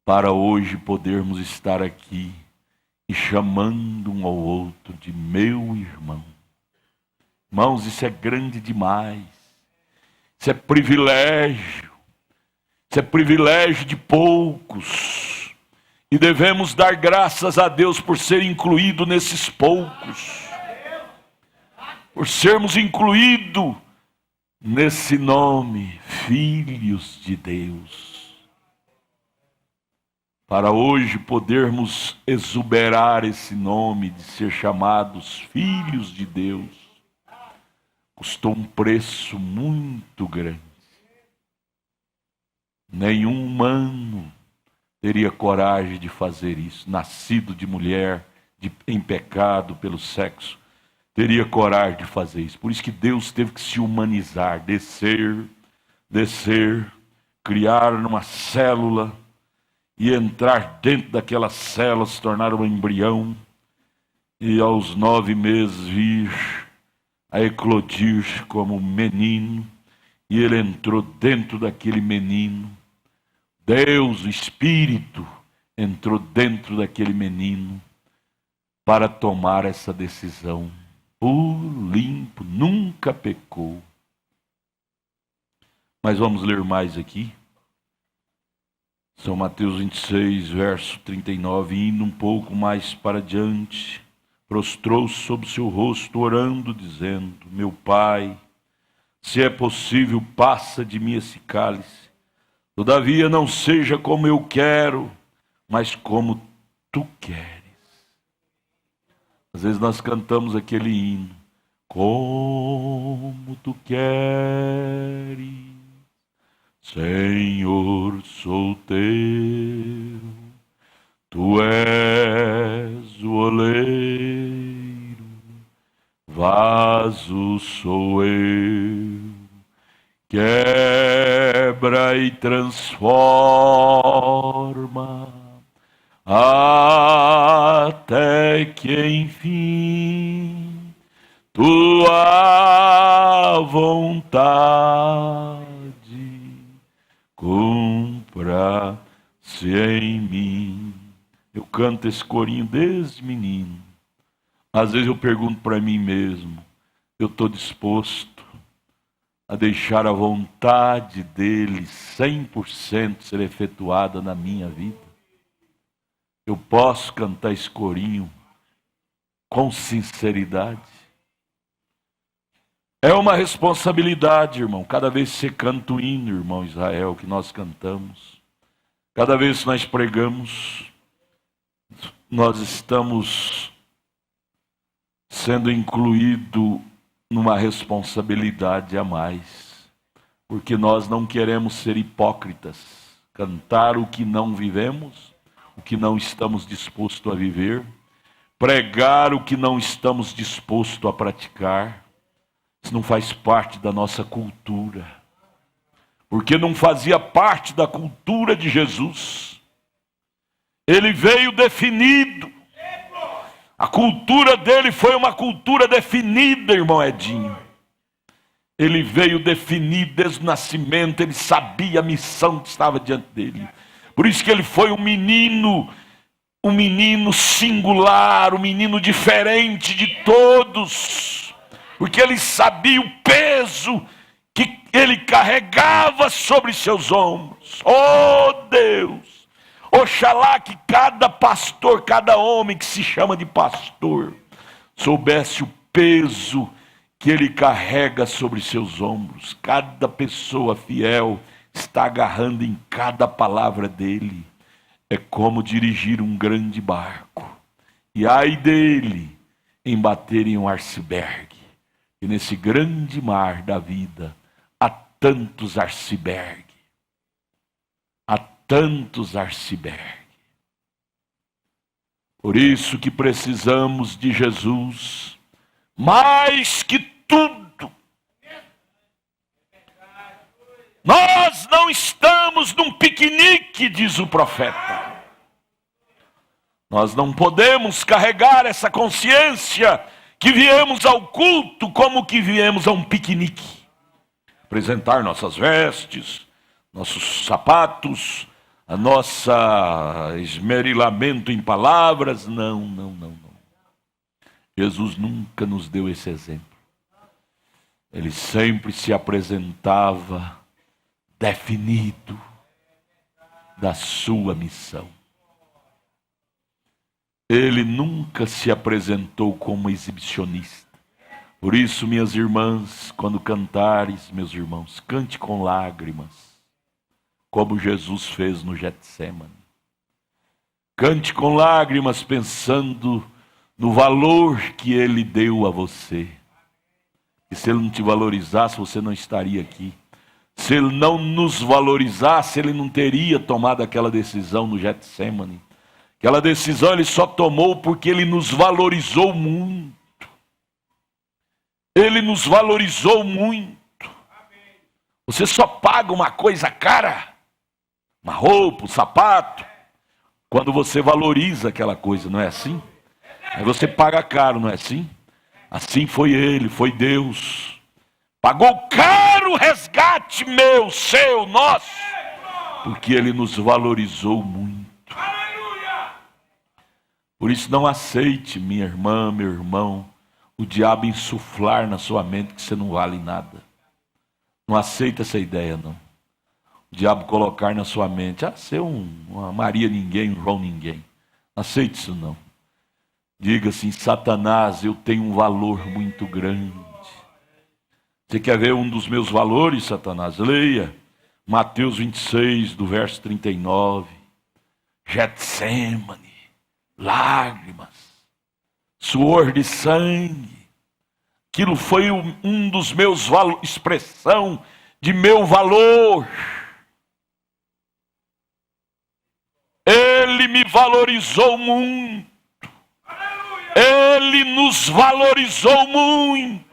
A: para hoje podermos estar aqui e chamando um ao outro de meu irmão. Irmãos, isso é grande demais. Isso é privilégio. Isso é privilégio de poucos. E devemos dar graças a Deus por ser incluído nesses poucos. Por sermos incluídos nesse nome, filhos de Deus. Para hoje podermos exuberar esse nome de ser chamados filhos de Deus, custou um preço muito grande. Nenhum humano teria coragem de fazer isso, nascido de mulher, em pecado pelo sexo, teria coragem de fazer isso. Por isso que Deus teve que se humanizar, descer, criar numa célula e entrar dentro daquela célula, se tornar um embrião, e aos 9 meses vir a eclodir como menino, e ele entrou dentro daquele menino. Deus, o Espírito, entrou dentro daquele menino para tomar essa decisão. Puro, limpo, nunca pecou. Mas vamos ler mais aqui. São Mateus 26, verso 39, indo um pouco mais para diante, prostrou-se sobre o seu rosto, orando, dizendo: meu Pai, se é possível, passa de mim esse cálice. Todavia não seja como eu quero, mas como tu queres. Às vezes nós cantamos aquele hino: como tu queres, Senhor, sou teu. Tu és o oleiro, vaso sou eu. Quebra e transforma, até que enfim tua vontade cumpra-se em mim. Eu canto esse corinho desde menino. Às vezes eu pergunto para mim mesmo: eu estou disposto a deixar a vontade dele 100% ser efetuada na minha vida? Eu posso cantar esse corinho com sinceridade? É uma responsabilidade, irmão. Cada vez que você canta o hino, irmão Israel, que nós cantamos, cada vez que nós pregamos, nós estamos sendo incluídos numa responsabilidade a mais, porque nós não queremos ser hipócritas, cantar o que não vivemos, o que não estamos dispostos a viver, pregar o que não estamos dispostos a praticar. Isso não faz parte da nossa cultura, porque não fazia parte da cultura de Jesus. Ele veio definido. A cultura dele foi uma cultura definida, irmão Edinho. Ele veio definido desde o nascimento, ele sabia a missão que estava diante dele. Por isso que ele foi um menino singular, um menino diferente de todos. Porque ele sabia o peso que ele carregava sobre seus ombros. Oh Deus! Oxalá que cada pastor, cada homem que se chama de pastor, soubesse o peso que ele carrega sobre seus ombros. Cada pessoa fiel está agarrando em cada palavra dele. É como dirigir um grande barco. E ai dele em bater em um iceberg. E nesse grande mar da vida há tantos icebergs. Há tantos icebergs. Por isso que precisamos de Jesus mais que tudo. Nós não estamos num piquenique, diz o profeta. Nós não podemos carregar essa consciência que viemos ao culto como que viemos a um piquenique. Apresentar nossas vestes, nossos sapatos, a nossa esmerilamento em palavras. Não. Jesus nunca nos deu esse exemplo. Ele sempre se apresentava definido da sua missão. Ele nunca se apresentou como exibicionista. Por isso, minhas irmãs, quando cantares, meus irmãos, cante com lágrimas, como Jesus fez no Getsemane. Cante com lágrimas pensando no valor que ele deu a você. E se ele não te valorizasse, você não estaria aqui. Se ele não nos valorizasse, ele não teria tomado aquela decisão no Getsemane. Aquela decisão ele só tomou porque ele nos valorizou muito. Ele nos valorizou muito. Você só paga uma coisa cara, uma roupa, um sapato, quando você valoriza aquela coisa, não é assim? Aí você paga caro, não é assim? Assim foi ele, foi Deus. Pagou caro o resgate meu, seu, nosso, porque ele nos valorizou muito. Por isso não aceite, minha irmã, meu irmão, o diabo insuflar na sua mente que você não vale nada. Não aceita essa ideia, não. O diabo colocar na sua mente, você é uma Maria ninguém, um João ninguém. Não aceite isso, não. Diga assim, Satanás, eu tenho um valor muito grande. Você quer ver um dos meus valores, Satanás? Leia Mateus 26, do verso 39. Getsemane, lágrimas, suor de sangue. Aquilo foi um dos meus valores, expressão de meu valor. Ele me valorizou muito. Ele nos valorizou muito.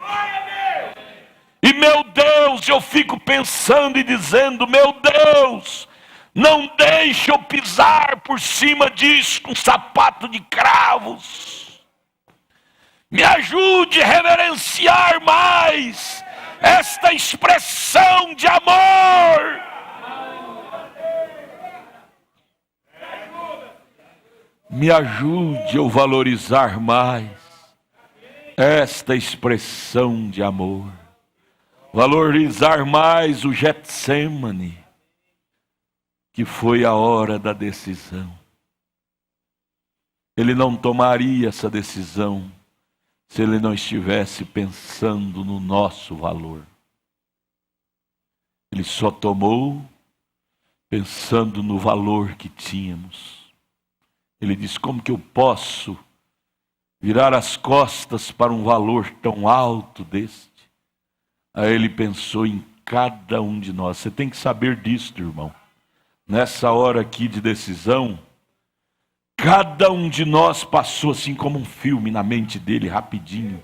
A: E meu Deus, eu fico pensando e dizendo, meu Deus, não deixe eu pisar por cima disso com sapato de cravos. Me ajude a reverenciar mais esta expressão de amor. Me ajude a valorizar mais esta expressão de amor. Valorizar mais o Getsemane, que foi a hora da decisão. Ele não tomaria essa decisão se ele não estivesse pensando no nosso valor. Ele só tomou pensando no valor que tínhamos. Ele diz, como que eu posso virar as costas para um valor tão alto deste? Aí ele pensou em cada um de nós. Você tem que saber disso, irmão. Nessa hora aqui de decisão, cada um de nós passou assim como um filme na mente dele, rapidinho.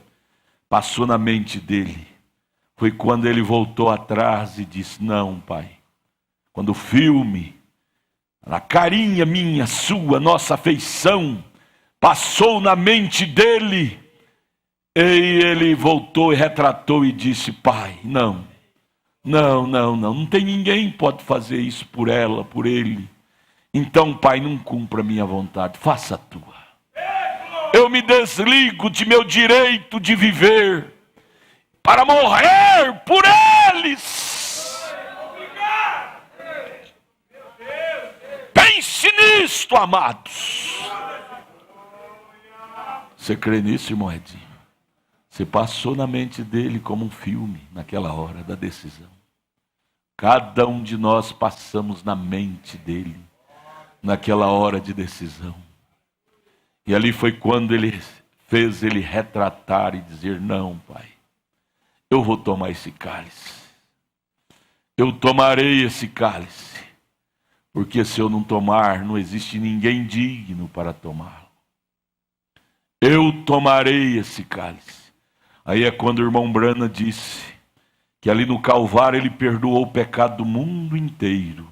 A: Passou na mente dele. Foi quando ele voltou atrás e disse, não, pai. Quando o filme, a carinha minha, sua, nossa afeição, passou na mente dele, e ele voltou e retratou e disse, pai, não tem ninguém que pode fazer isso por ela, por ele. Então, pai, não cumpra a minha vontade, faça a tua. Eu me desligo de meu direito de viver para morrer por eles. Pense nisto, amados. Você crê nisso, irmão Edinho? Você passou na mente dele como um filme naquela hora da decisão. Cada um de nós passamos na mente dele naquela hora de decisão. E ali foi quando ele fez ele retratar e dizer, não, pai, eu vou tomar esse cálice. Eu tomarei esse cálice. Porque se eu não tomar, não existe ninguém digno para tomá-lo. Eu tomarei esse cálice. Aí é quando o irmão Brana disse que ali no Calvário ele perdoou o pecado do mundo inteiro.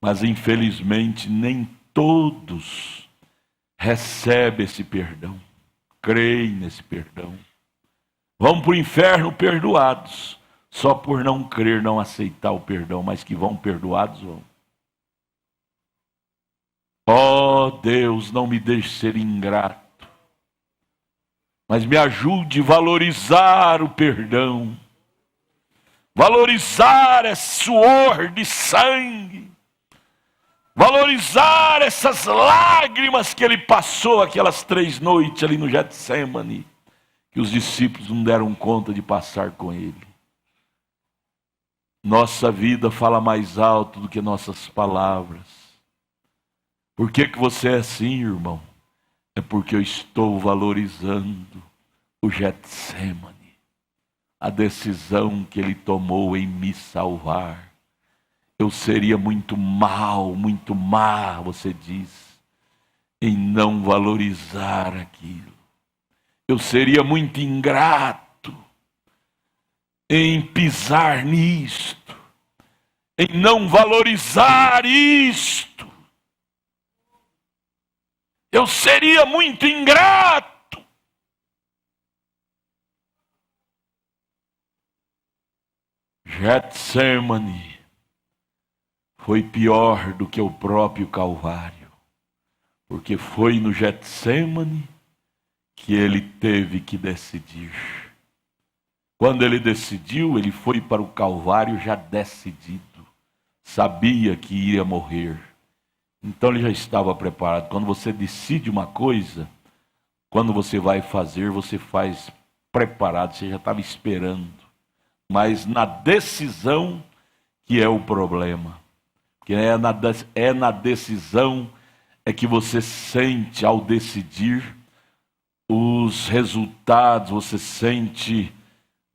A: Mas infelizmente nem todos recebem esse perdão, creem nesse perdão. Vão para o inferno perdoados, só por não crer, não aceitar o perdão, mas que vão perdoados vão. Ó Deus, não me deixe ser ingrato. Mas me ajude a valorizar o perdão. Valorizar esse suor de sangue. Valorizar essas lágrimas que ele passou aquelas 3 noites ali no Getsemane. Que os discípulos não deram conta de passar com ele. Nossa vida fala mais alto do que nossas palavras. Por que você é assim, irmão? É porque eu estou valorizando o Getsemane, a decisão que ele tomou em me salvar. Eu seria muito má, você diz, em não valorizar aquilo. Eu seria muito ingrato em pisar nisto, em não valorizar isto. Eu seria muito ingrato. Getsemane foi pior do que o próprio Calvário, porque foi no Getsemane que ele teve que decidir. Quando ele decidiu, ele foi para o Calvário já decidido, sabia que ia morrer. Então ele já estava preparado. Quando você decide uma coisa, quando você vai fazer, você faz preparado, você já estava esperando. Mas na decisão que é o problema. Porque é na decisão é que você sente, ao decidir, os resultados, você sente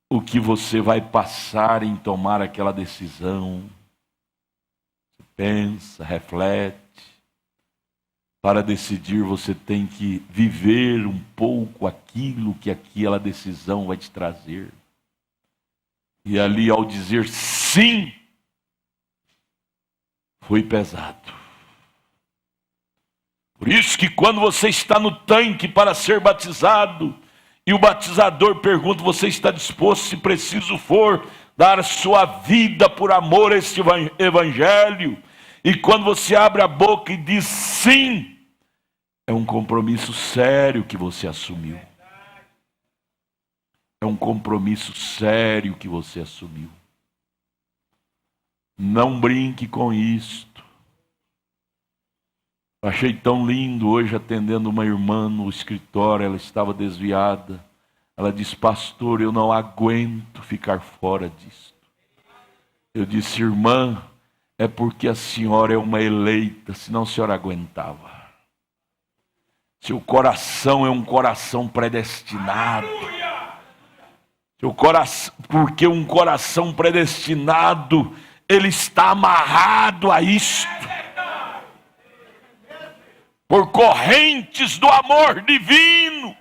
A: o que você vai passar em tomar aquela decisão. Você pensa, reflete. Para decidir, você tem que viver um pouco aquilo que aquela decisão vai te trazer. E ali, ao dizer sim, foi pesado. Por isso que quando você está no tanque para ser batizado, e o batizador pergunta, você está disposto, se preciso for, dar sua vida por amor a este evangelho? E quando você abre a boca e diz sim, é um compromisso sério que você assumiu. É um compromisso sério que você assumiu. Não brinque com isto. Achei tão lindo hoje atendendo uma irmã no escritório, ela estava desviada. Ela disse, pastor, eu não aguento ficar fora disto. Eu disse, irmã, é porque a senhora é uma eleita, senão a senhora aguentava. Seu coração é um coração predestinado. Porque um coração predestinado, ele está amarrado a isto. Por correntes do amor divino.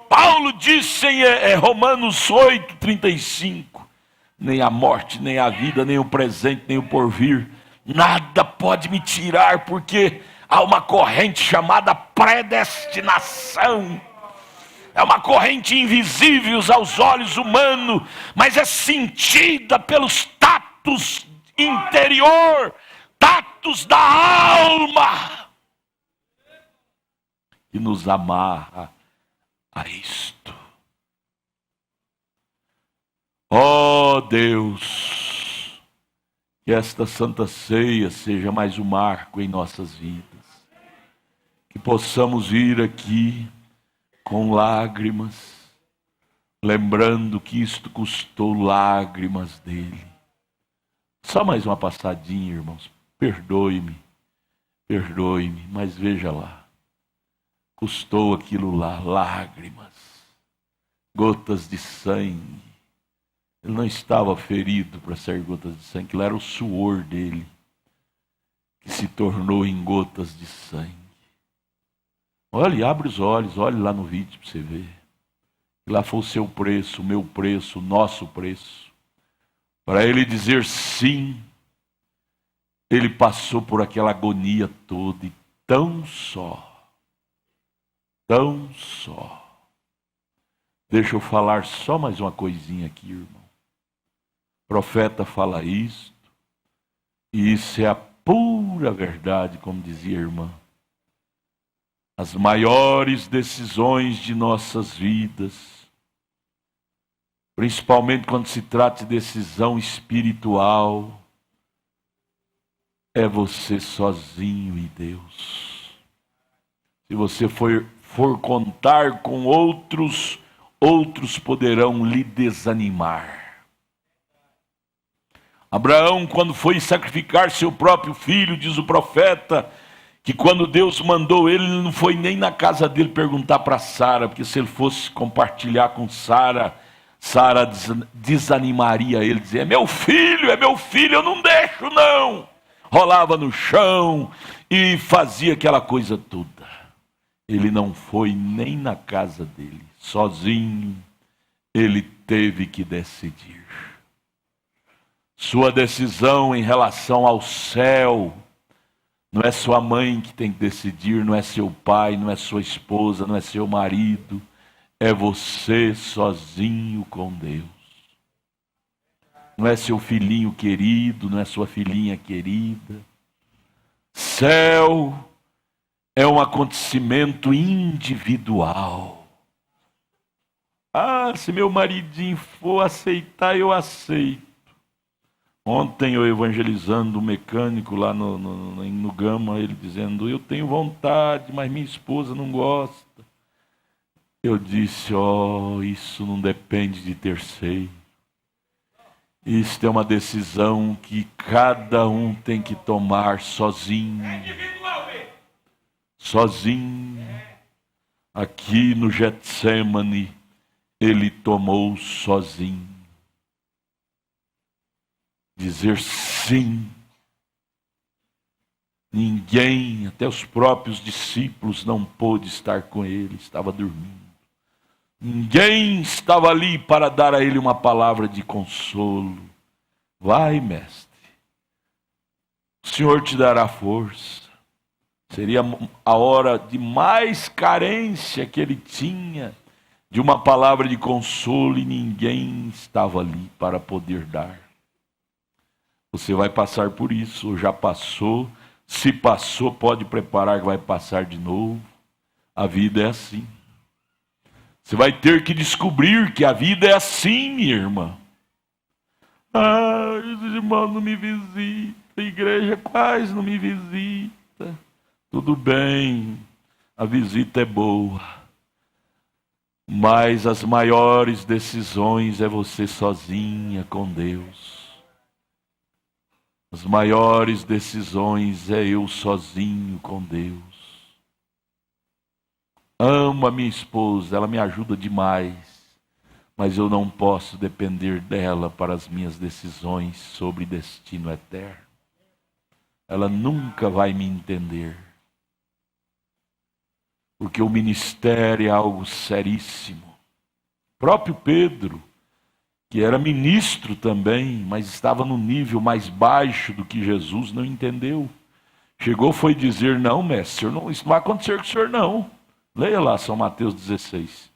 A: Paulo disse em Romanos 8:35, nem a morte, nem a vida, nem o presente, nem o porvir, nada pode me tirar, porque há uma corrente chamada predestinação. É uma corrente invisível aos olhos humanos, mas é sentida pelos tatos interior, tatos da alma, que nos amarra a isto. Ó Deus, que esta Santa Ceia seja mais um marco em nossas vidas, que possamos ir aqui com lágrimas, lembrando que isto custou lágrimas dele. Só mais uma passadinha, irmãos. Perdoe-me, mas veja lá. Custou aquilo lá, lágrimas, gotas de sangue. Ele não estava ferido para ser gotas de sangue, aquilo era o suor dele, que se tornou em gotas de sangue. Olhe, abre os olhos, olhe lá no vídeo para você ver. Lá foi o seu preço, o meu preço, o nosso preço. Para ele dizer sim, ele passou por aquela agonia toda e tão só. Deixa eu falar só mais uma coisinha aqui, irmão. O profeta fala isto, e isso é a pura verdade, como dizia a irmã. As maiores decisões de nossas vidas, principalmente quando se trata de decisão espiritual, é você sozinho e Deus. Se você for contar com outros poderão lhe desanimar. Abraão, quando foi sacrificar seu próprio filho, diz o profeta, que quando Deus mandou ele não foi nem na casa dele perguntar para Sara, porque se ele fosse compartilhar com Sara, Sara desanimaria ele, dizia: é meu filho, eu não deixo não. Rolava no chão e fazia aquela coisa toda. Ele não foi nem na casa dele, sozinho, ele teve que decidir. Sua decisão em relação ao céu, não é sua mãe que tem que decidir, não é seu pai, não é sua esposa, não é seu marido, é você sozinho com Deus. Não é seu filhinho querido, não é sua filhinha querida. Céu é um acontecimento individual. Se meu maridinho for aceitar, eu aceito. Ontem eu evangelizando um mecânico lá no Gama, ele dizendo: eu tenho vontade, mas minha esposa não gosta. Eu disse: isso não depende de terceiro. Isto é uma decisão que cada um tem que tomar sozinho. Sozinho. Aqui no Getsemane, ele tomou sozinho. Dizer sim. Ninguém, até os próprios discípulos, não pôde estar com ele, estava dormindo. Ninguém estava ali para dar a ele uma palavra de consolo. Vai, mestre, o Senhor te dará força. Seria a hora de mais carência que ele tinha de uma palavra de consolo, e ninguém estava ali para poder dar. Você vai passar por isso, ou já passou. Se passou, pode preparar que vai passar de novo. A vida é assim. Você vai ter que descobrir que a vida é assim, minha irmã. Os irmãos não me visitam, a igreja quase não me visita. Tudo bem, a visita é boa. Mas as maiores decisões é você sozinha com Deus. As maiores decisões é eu sozinho com Deus. Amo a minha esposa, ela me ajuda demais, mas eu não posso depender dela para as minhas decisões sobre destino eterno. Ela nunca vai me entender, porque o ministério é algo seríssimo. O próprio Pedro, que era ministro também, mas estava no nível mais baixo do que Jesus, não entendeu. Chegou, foi dizer: não, mestre, isso não vai acontecer com o senhor não. Leia lá São Mateus 16.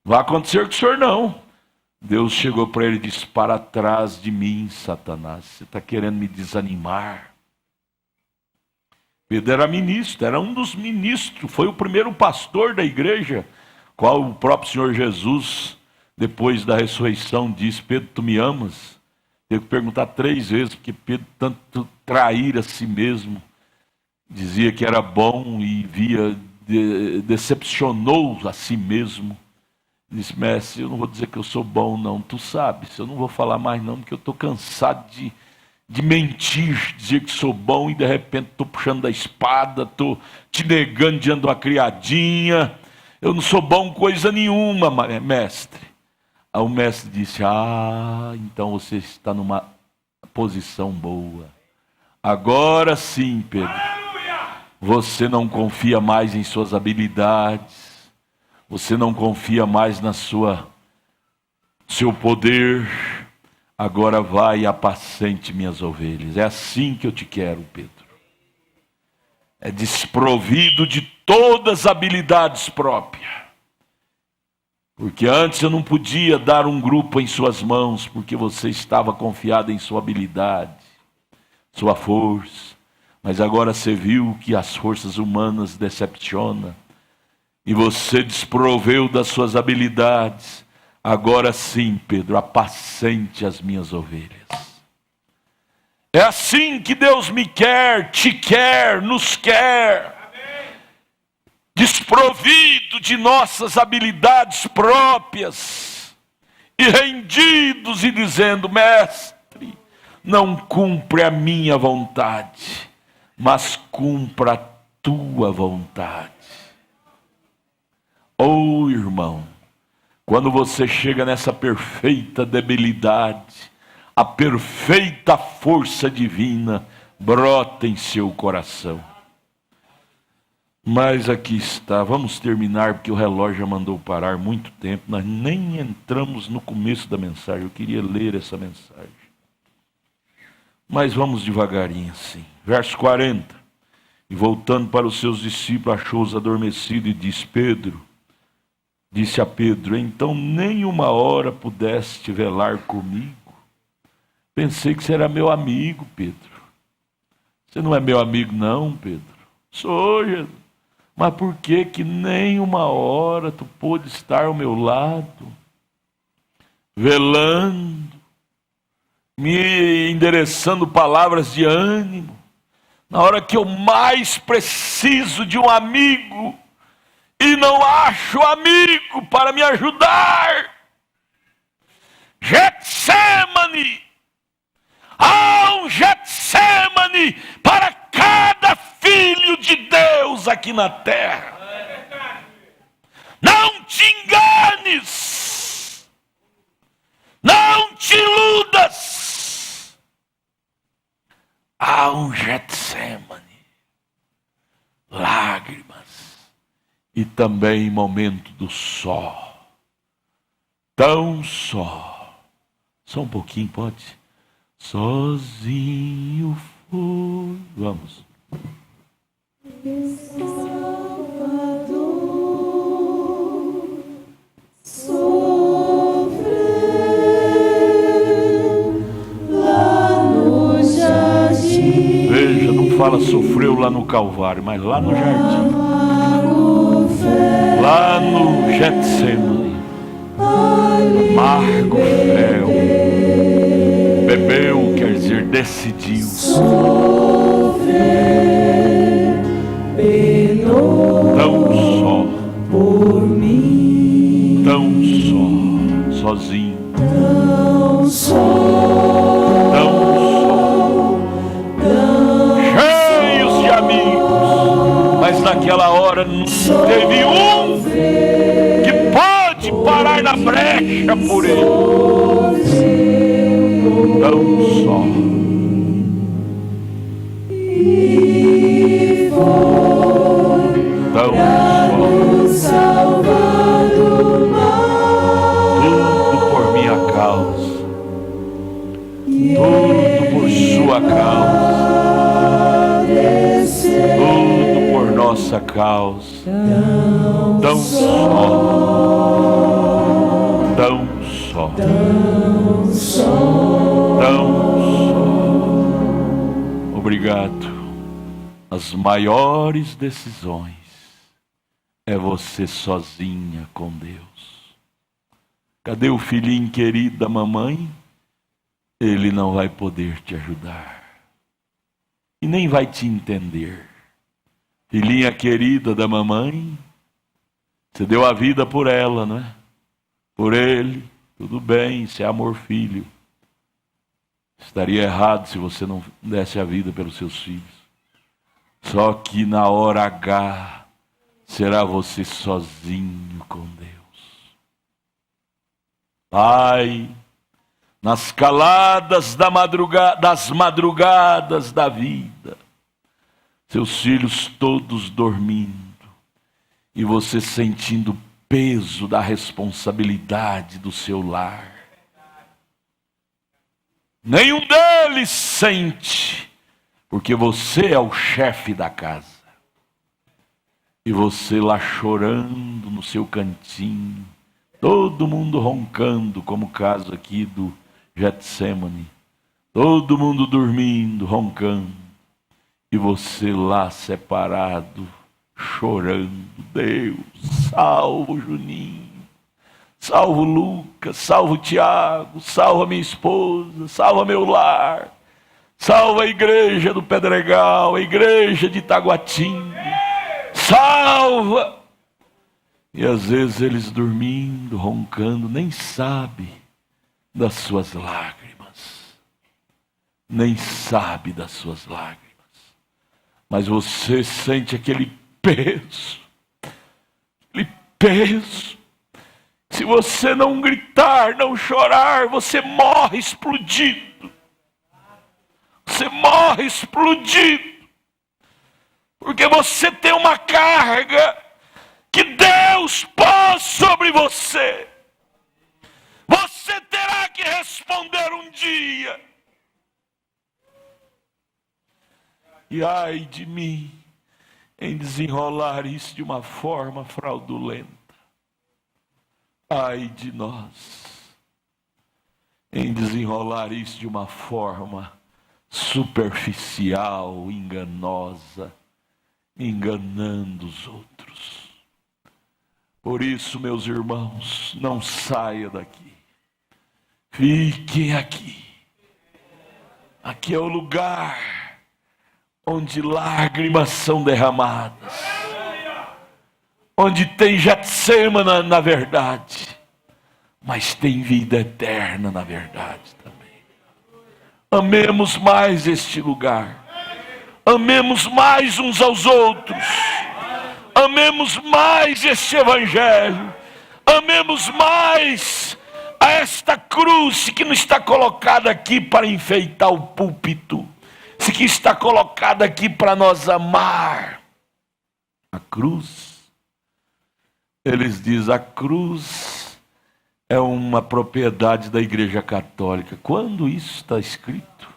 A: Não vai acontecer com o senhor não. Deus chegou para ele e disse: para trás de mim, Satanás, você está querendo me desanimar. Pedro era ministro, era um dos ministros, foi o primeiro pastor da igreja, qual o próprio Senhor Jesus, depois da ressurreição, disse: Pedro, tu me amas? Teve que perguntar 3 vezes, porque Pedro tanto trair a si mesmo, dizia que era bom e decepcionou a si mesmo. Disse: mestre, eu não vou dizer que eu sou bom não, tu sabes, eu não vou falar mais não, porque eu estou cansado de mentir, dizer que sou bom e de repente estou puxando a espada, estou te negando diante de uma criadinha, eu não sou bom coisa nenhuma, mestre. Aí o mestre disse: então você está numa posição boa. Agora sim, Pedro, você não confia mais em suas habilidades, você não confia mais na seu poder. Agora vai e apacente minhas ovelhas. É assim que eu te quero, Pedro. É desprovido de todas as habilidades próprias. Porque antes eu não podia dar um grupo em suas mãos, porque você estava confiado em sua habilidade, sua força. Mas agora você viu que as forças humanas decepcionam, e você desproveu das suas habilidades. Agora sim, Pedro, apacente as minhas ovelhas. É assim que Deus me quer, te quer, nos quer. Desprovido de nossas habilidades próprias e rendidos e dizendo: mestre, não cumpre a minha vontade, mas cumpra a tua vontade. Oh, irmão, Quando você chega nessa perfeita debilidade, a perfeita força divina brota em seu coração. Mas aqui está, vamos terminar, porque o relógio já mandou parar muito tempo. Nós nem entramos no começo da mensagem, eu queria ler essa mensagem. Mas vamos devagarinho assim. Verso 40. E voltando para os seus discípulos, achou-os adormecidos e disse a Pedro, então nem uma hora pudeste velar comigo. Pensei que você era meu amigo, Pedro. Você não é meu amigo não, Pedro? Sou, Jesus. Mas por que nem uma hora tu pôde estar ao meu lado, velando, me endereçando palavras de ânimo, na hora que eu mais preciso de um amigo, e não acho amigo para me ajudar? Getsemane! Há um Getsemane para cada filho de Deus aqui na terra. Não te enganes, não te iludas. Há um Getsemane, lágrimas e também momento do só, tão só um pouquinho, pode? Sozinho foi. Vamos.
B: Salvador sofreu lá no jardim.
A: Veja, não fala sofreu lá no Calvário, mas lá no jardim. Lá no Getsemane. Amargo fel. Bebeu, quer dizer, decidiu. Tão só,
B: por mim,
A: tão só, sozinho,
B: tão só,
A: cheios de amigos, mas naquela hora não teve um que pode parar na brecha por ele. Tão só. Tão só. Tudo por minha causa, tudo por sua causa, tudo por nossa causa. Tão só, tão só, tão só. Obrigado. As maiores decisões é você sozinha com Deus. Cadê o filhinho querido da mamãe? Ele não vai poder te ajudar. E nem vai te entender. Filhinha querida da mamãe, você deu a vida por ela, não é? Por ele, tudo bem, isso é amor filho. Estaria errado se você não desse a vida pelos seus filhos. Só que na hora H, será você sozinho com Deus. Pai, nas caladas das madrugadas da vida, seus filhos todos dormindo, e você sentindo o peso da responsabilidade do seu lar. Nenhum deles sente, porque você é o chefe da casa. E você lá chorando no seu cantinho, todo mundo roncando, como o caso aqui do Getsemane. Todo mundo dormindo, roncando. E você lá separado, chorando. Deus, salva o Juninho, salva o Lucas, salva o Tiago, salva minha esposa, salva meu lar. Salva a igreja do Pedregal, a igreja de Itaguatinga. Salva! E às vezes eles dormindo, roncando, nem sabe das suas lágrimas. Nem sabe das suas lágrimas. Mas você sente aquele peso. Se você não gritar, não chorar, você morre explodido. Você morre explodido. Porque você tem uma carga que Deus pôs sobre você. Você terá que responder um dia. E ai de mim em desenrolar isso de uma forma fraudulenta. Ai de nós em desenrolar isso de uma forma superficial, enganosa, enganando os outros. Por isso, meus irmãos, não saia daqui. Fiquem aqui. Aqui é o lugar onde lágrimas são derramadas. Onde tem Getsêmani na verdade, mas tem vida eterna na verdade também. Amemos mais este lugar. Amemos mais uns aos outros. Amemos mais este evangelho. Amemos mais a esta cruz que não está colocada aqui para enfeitar o púlpito, que está colocada aqui para nós amar. A cruz, eles dizem, a cruz é uma propriedade da Igreja Católica. Quando isso está escrito?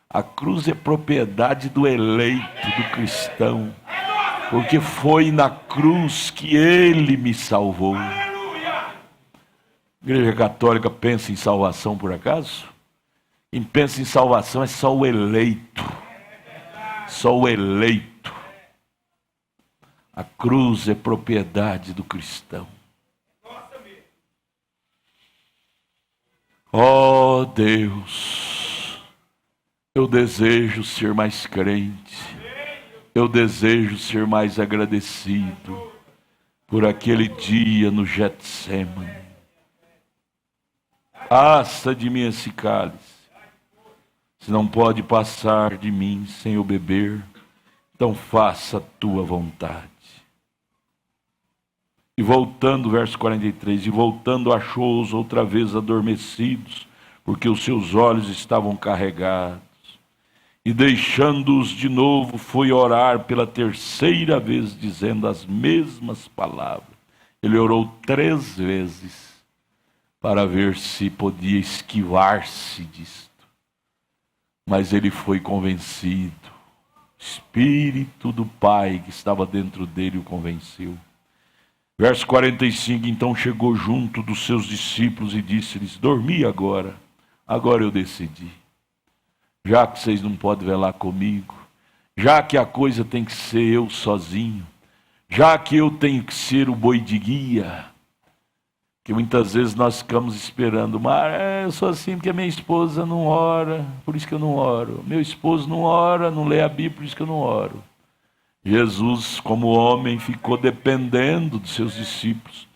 A: A cruz é propriedade do eleito, do cristão, porque foi na cruz que ele me salvou. A Igreja Católica pensa em salvação por acaso? Quem pensa em salvação é só o eleito. Só o eleito. A cruz é propriedade do cristão. Oh Deus, eu desejo ser mais crente. Eu desejo ser mais agradecido por aquele dia no Getsêmani. Passa de mim esse cálice. Se não pode passar de mim sem eu beber, então faça a tua vontade. E voltando, verso 43, e voltando achou-os outra vez adormecidos, porque os seus olhos estavam carregados. E deixando-os de novo, foi orar pela terceira vez, dizendo as mesmas palavras. Ele orou 3 vezes, para ver se podia esquivar-se disto. Mas ele foi convencido. O Espírito do Pai que estava dentro dele o convenceu. Verso 45, então chegou junto dos seus discípulos e disse-lhes, dormi agora eu decidi. Já que vocês não podem velar comigo, já que a coisa tem que ser eu sozinho, já que eu tenho que ser o boi de guia, que muitas vezes nós ficamos esperando, mas eu sou assim porque a minha esposa não ora, por isso que eu não oro. Meu esposo não ora, não lê a Bíblia, por isso que eu não oro. Jesus, como homem, ficou dependendo dos seus discípulos,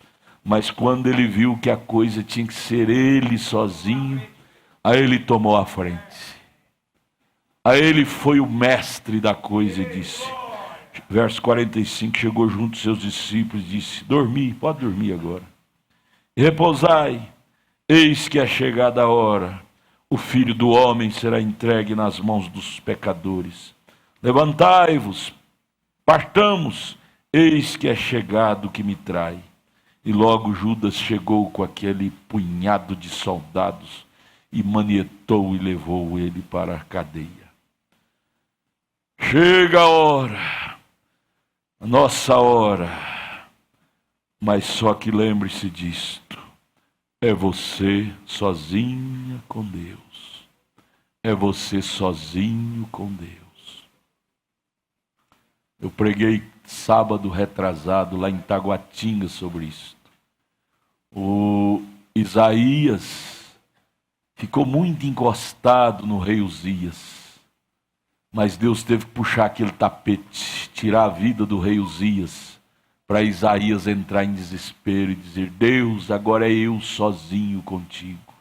A: mas quando ele viu que a coisa tinha que ser ele sozinho, aí ele tomou a frente. Aí ele foi o mestre da coisa e disse, verso 45, chegou junto dos seus discípulos e disse, dormi, pode dormir agora. E repousai, eis que é chegada a hora, o Filho do Homem será entregue nas mãos dos pecadores. Levantai-vos, partamos, eis que é chegado o que me trai. E logo Judas chegou com aquele punhado de soldados e manietou e levou ele para a cadeia. Chega a hora, a nossa hora, mas só que lembre-se disto, é você sozinha com Deus, é você sozinho com Deus. Eu preguei sábado retrasado lá em Taguatinga sobre isso. O Isaías ficou muito encostado no rei Uzias. Mas Deus teve que puxar aquele tapete, tirar a vida do rei Uzias, para Isaías entrar em desespero e dizer, Deus, agora é eu sozinho contigo.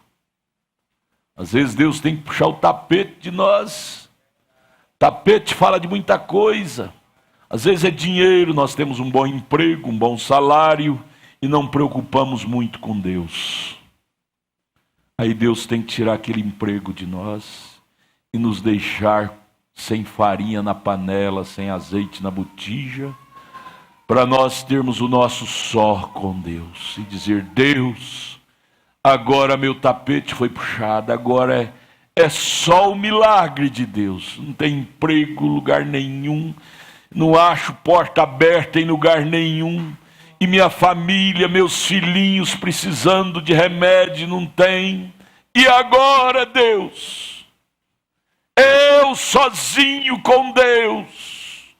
A: Às vezes Deus tem que puxar o tapete de nós. Tapete fala de muita coisa. Às vezes é dinheiro, nós temos um bom emprego, um bom salário, e não preocupamos muito com Deus. Aí Deus tem que tirar aquele emprego de nós e nos deixar sem farinha na panela, sem azeite na botija, para nós termos o nosso só com Deus e dizer: Deus, agora meu tapete foi puxado, agora é só o milagre de Deus. Não tem emprego, lugar nenhum, não acho porta aberta em lugar nenhum, e minha família, meus filhinhos precisando de remédio, não tem. E agora, Deus, eu sozinho com Deus.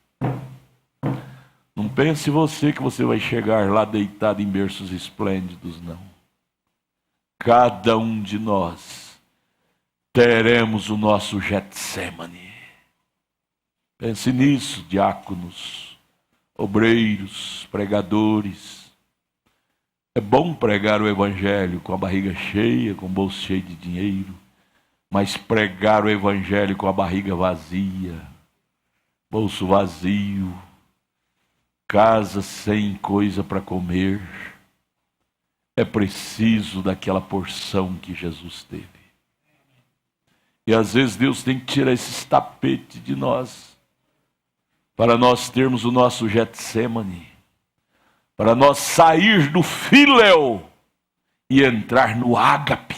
A: Não pense você que você vai chegar lá deitado em berços esplêndidos, não. Cada um de nós teremos o nosso Getsemane. Pense nisso, diáconos, obreiros, pregadores. É bom pregar o evangelho com a barriga cheia, com o bolso cheio de dinheiro, mas pregar o evangelho com a barriga vazia, bolso vazio, casa sem coisa para comer, é preciso daquela porção que Jesus teve. E às vezes Deus tem que tirar esses tapetes de nós, para nós termos o nosso Getsemane, para nós sair do filéu e entrar no ágape.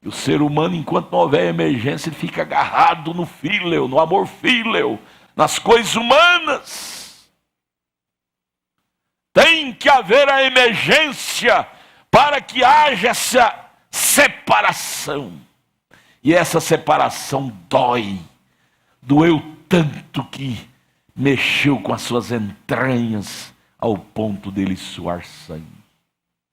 A: E o ser humano, enquanto não houver emergência, ele fica agarrado no filéu, no amor filéu, nas coisas humanas. Tem que haver a emergência para que haja essa separação. E essa separação dói. Doeu tanto que mexeu com as suas entranhas ao ponto dele suar sangue.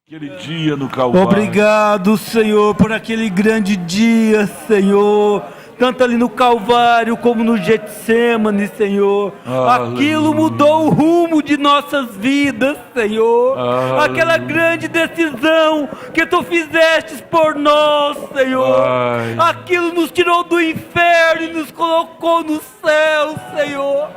A: Aquele dia no Calvário.
C: Obrigado, Senhor, por aquele grande dia, Senhor. Tanto ali no Calvário como no Getsemane, Senhor.
A: Aleluia.
C: Aquilo mudou o rumo de nossas vidas, Senhor.
A: Aleluia.
C: Aquela grande decisão que Tu fizestes por nós, Senhor.
A: Ai.
C: Aquilo nos tirou do inferno e nos colocou no céu, Senhor.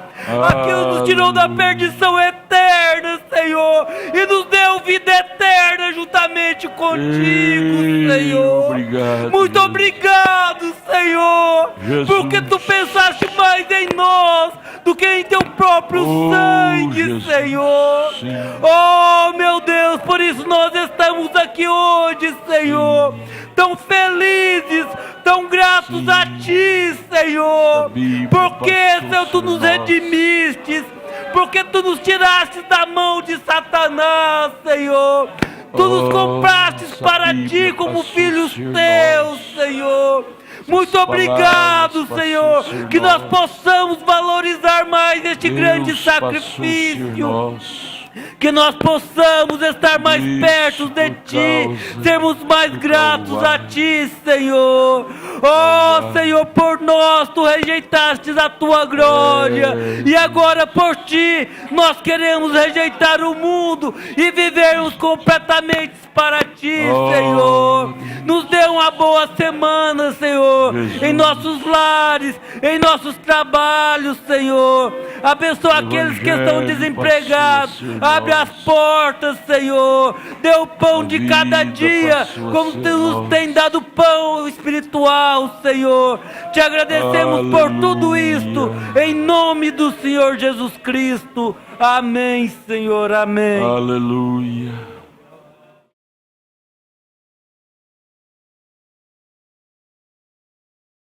C: Aquilo nos tirou da perdição eterna, Senhor, e nos deu vida eterna juntamente contigo, Senhor.
A: Obrigado,
C: Muito
A: Jesus.
C: obrigado, Senhor,
A: Jesus.
C: porque Tu pensaste mais em nós do que em Teu próprio sangue,
A: Jesus.
C: Senhor.
A: Sim.
C: Oh, meu Deus, por isso nós estamos aqui hoje, Senhor, tão felizes, tão gratos
A: Sim.
C: a Ti, Senhor,
A: A Bíblia
C: porque,
A: passou
C: Senhor, Tu
A: sobre
C: nos
A: nós.
C: redimiste, porque Tu nos tiraste da mão de Satanás, Senhor. Tu nos compraste
A: essa
C: para
A: Bíblia
C: Ti como
A: passou
C: filhos
A: ser
C: Teus,
A: nós.
C: Senhor. Muito
A: Essas
C: obrigado,
A: palavras
C: Senhor,
A: passou ser
C: que nós
A: nós.
C: possamos valorizar mais este grande
A: Deus passou ser
C: sacrifício.
A: nós.
C: Que nós possamos estar mais
A: Isso
C: perto de
A: por
C: Ti,
A: causa
C: sermos mais
A: do
C: gratos a
A: Calvário.
C: Ti, Senhor. Oh, Senhor, por nós Tu rejeitaste a Tua glória, e agora por Ti nós queremos rejeitar o mundo e vivermos completamente para Ti,
A: Oh,
C: Senhor. Nos dê uma boa semana, Senhor,
A: Jesus.
C: em nossos lares, em nossos trabalhos, Senhor. Abençoa aqueles que estão
A: Evangelho
C: desempregados.
A: passou a ser
C: Abre as
A: nosso.
C: portas, Senhor. Dê o pão
A: A
C: de cada
A: vida
C: dia,
A: passou a
C: como
A: ser
C: Tu nos
A: nossa.
C: tem dado pão espiritual, Senhor. Te agradecemos por tudo
A: Aleluia.
C: isto, em nome do Senhor Jesus Cristo. Amém, Senhor. Amém.
A: Aleluia.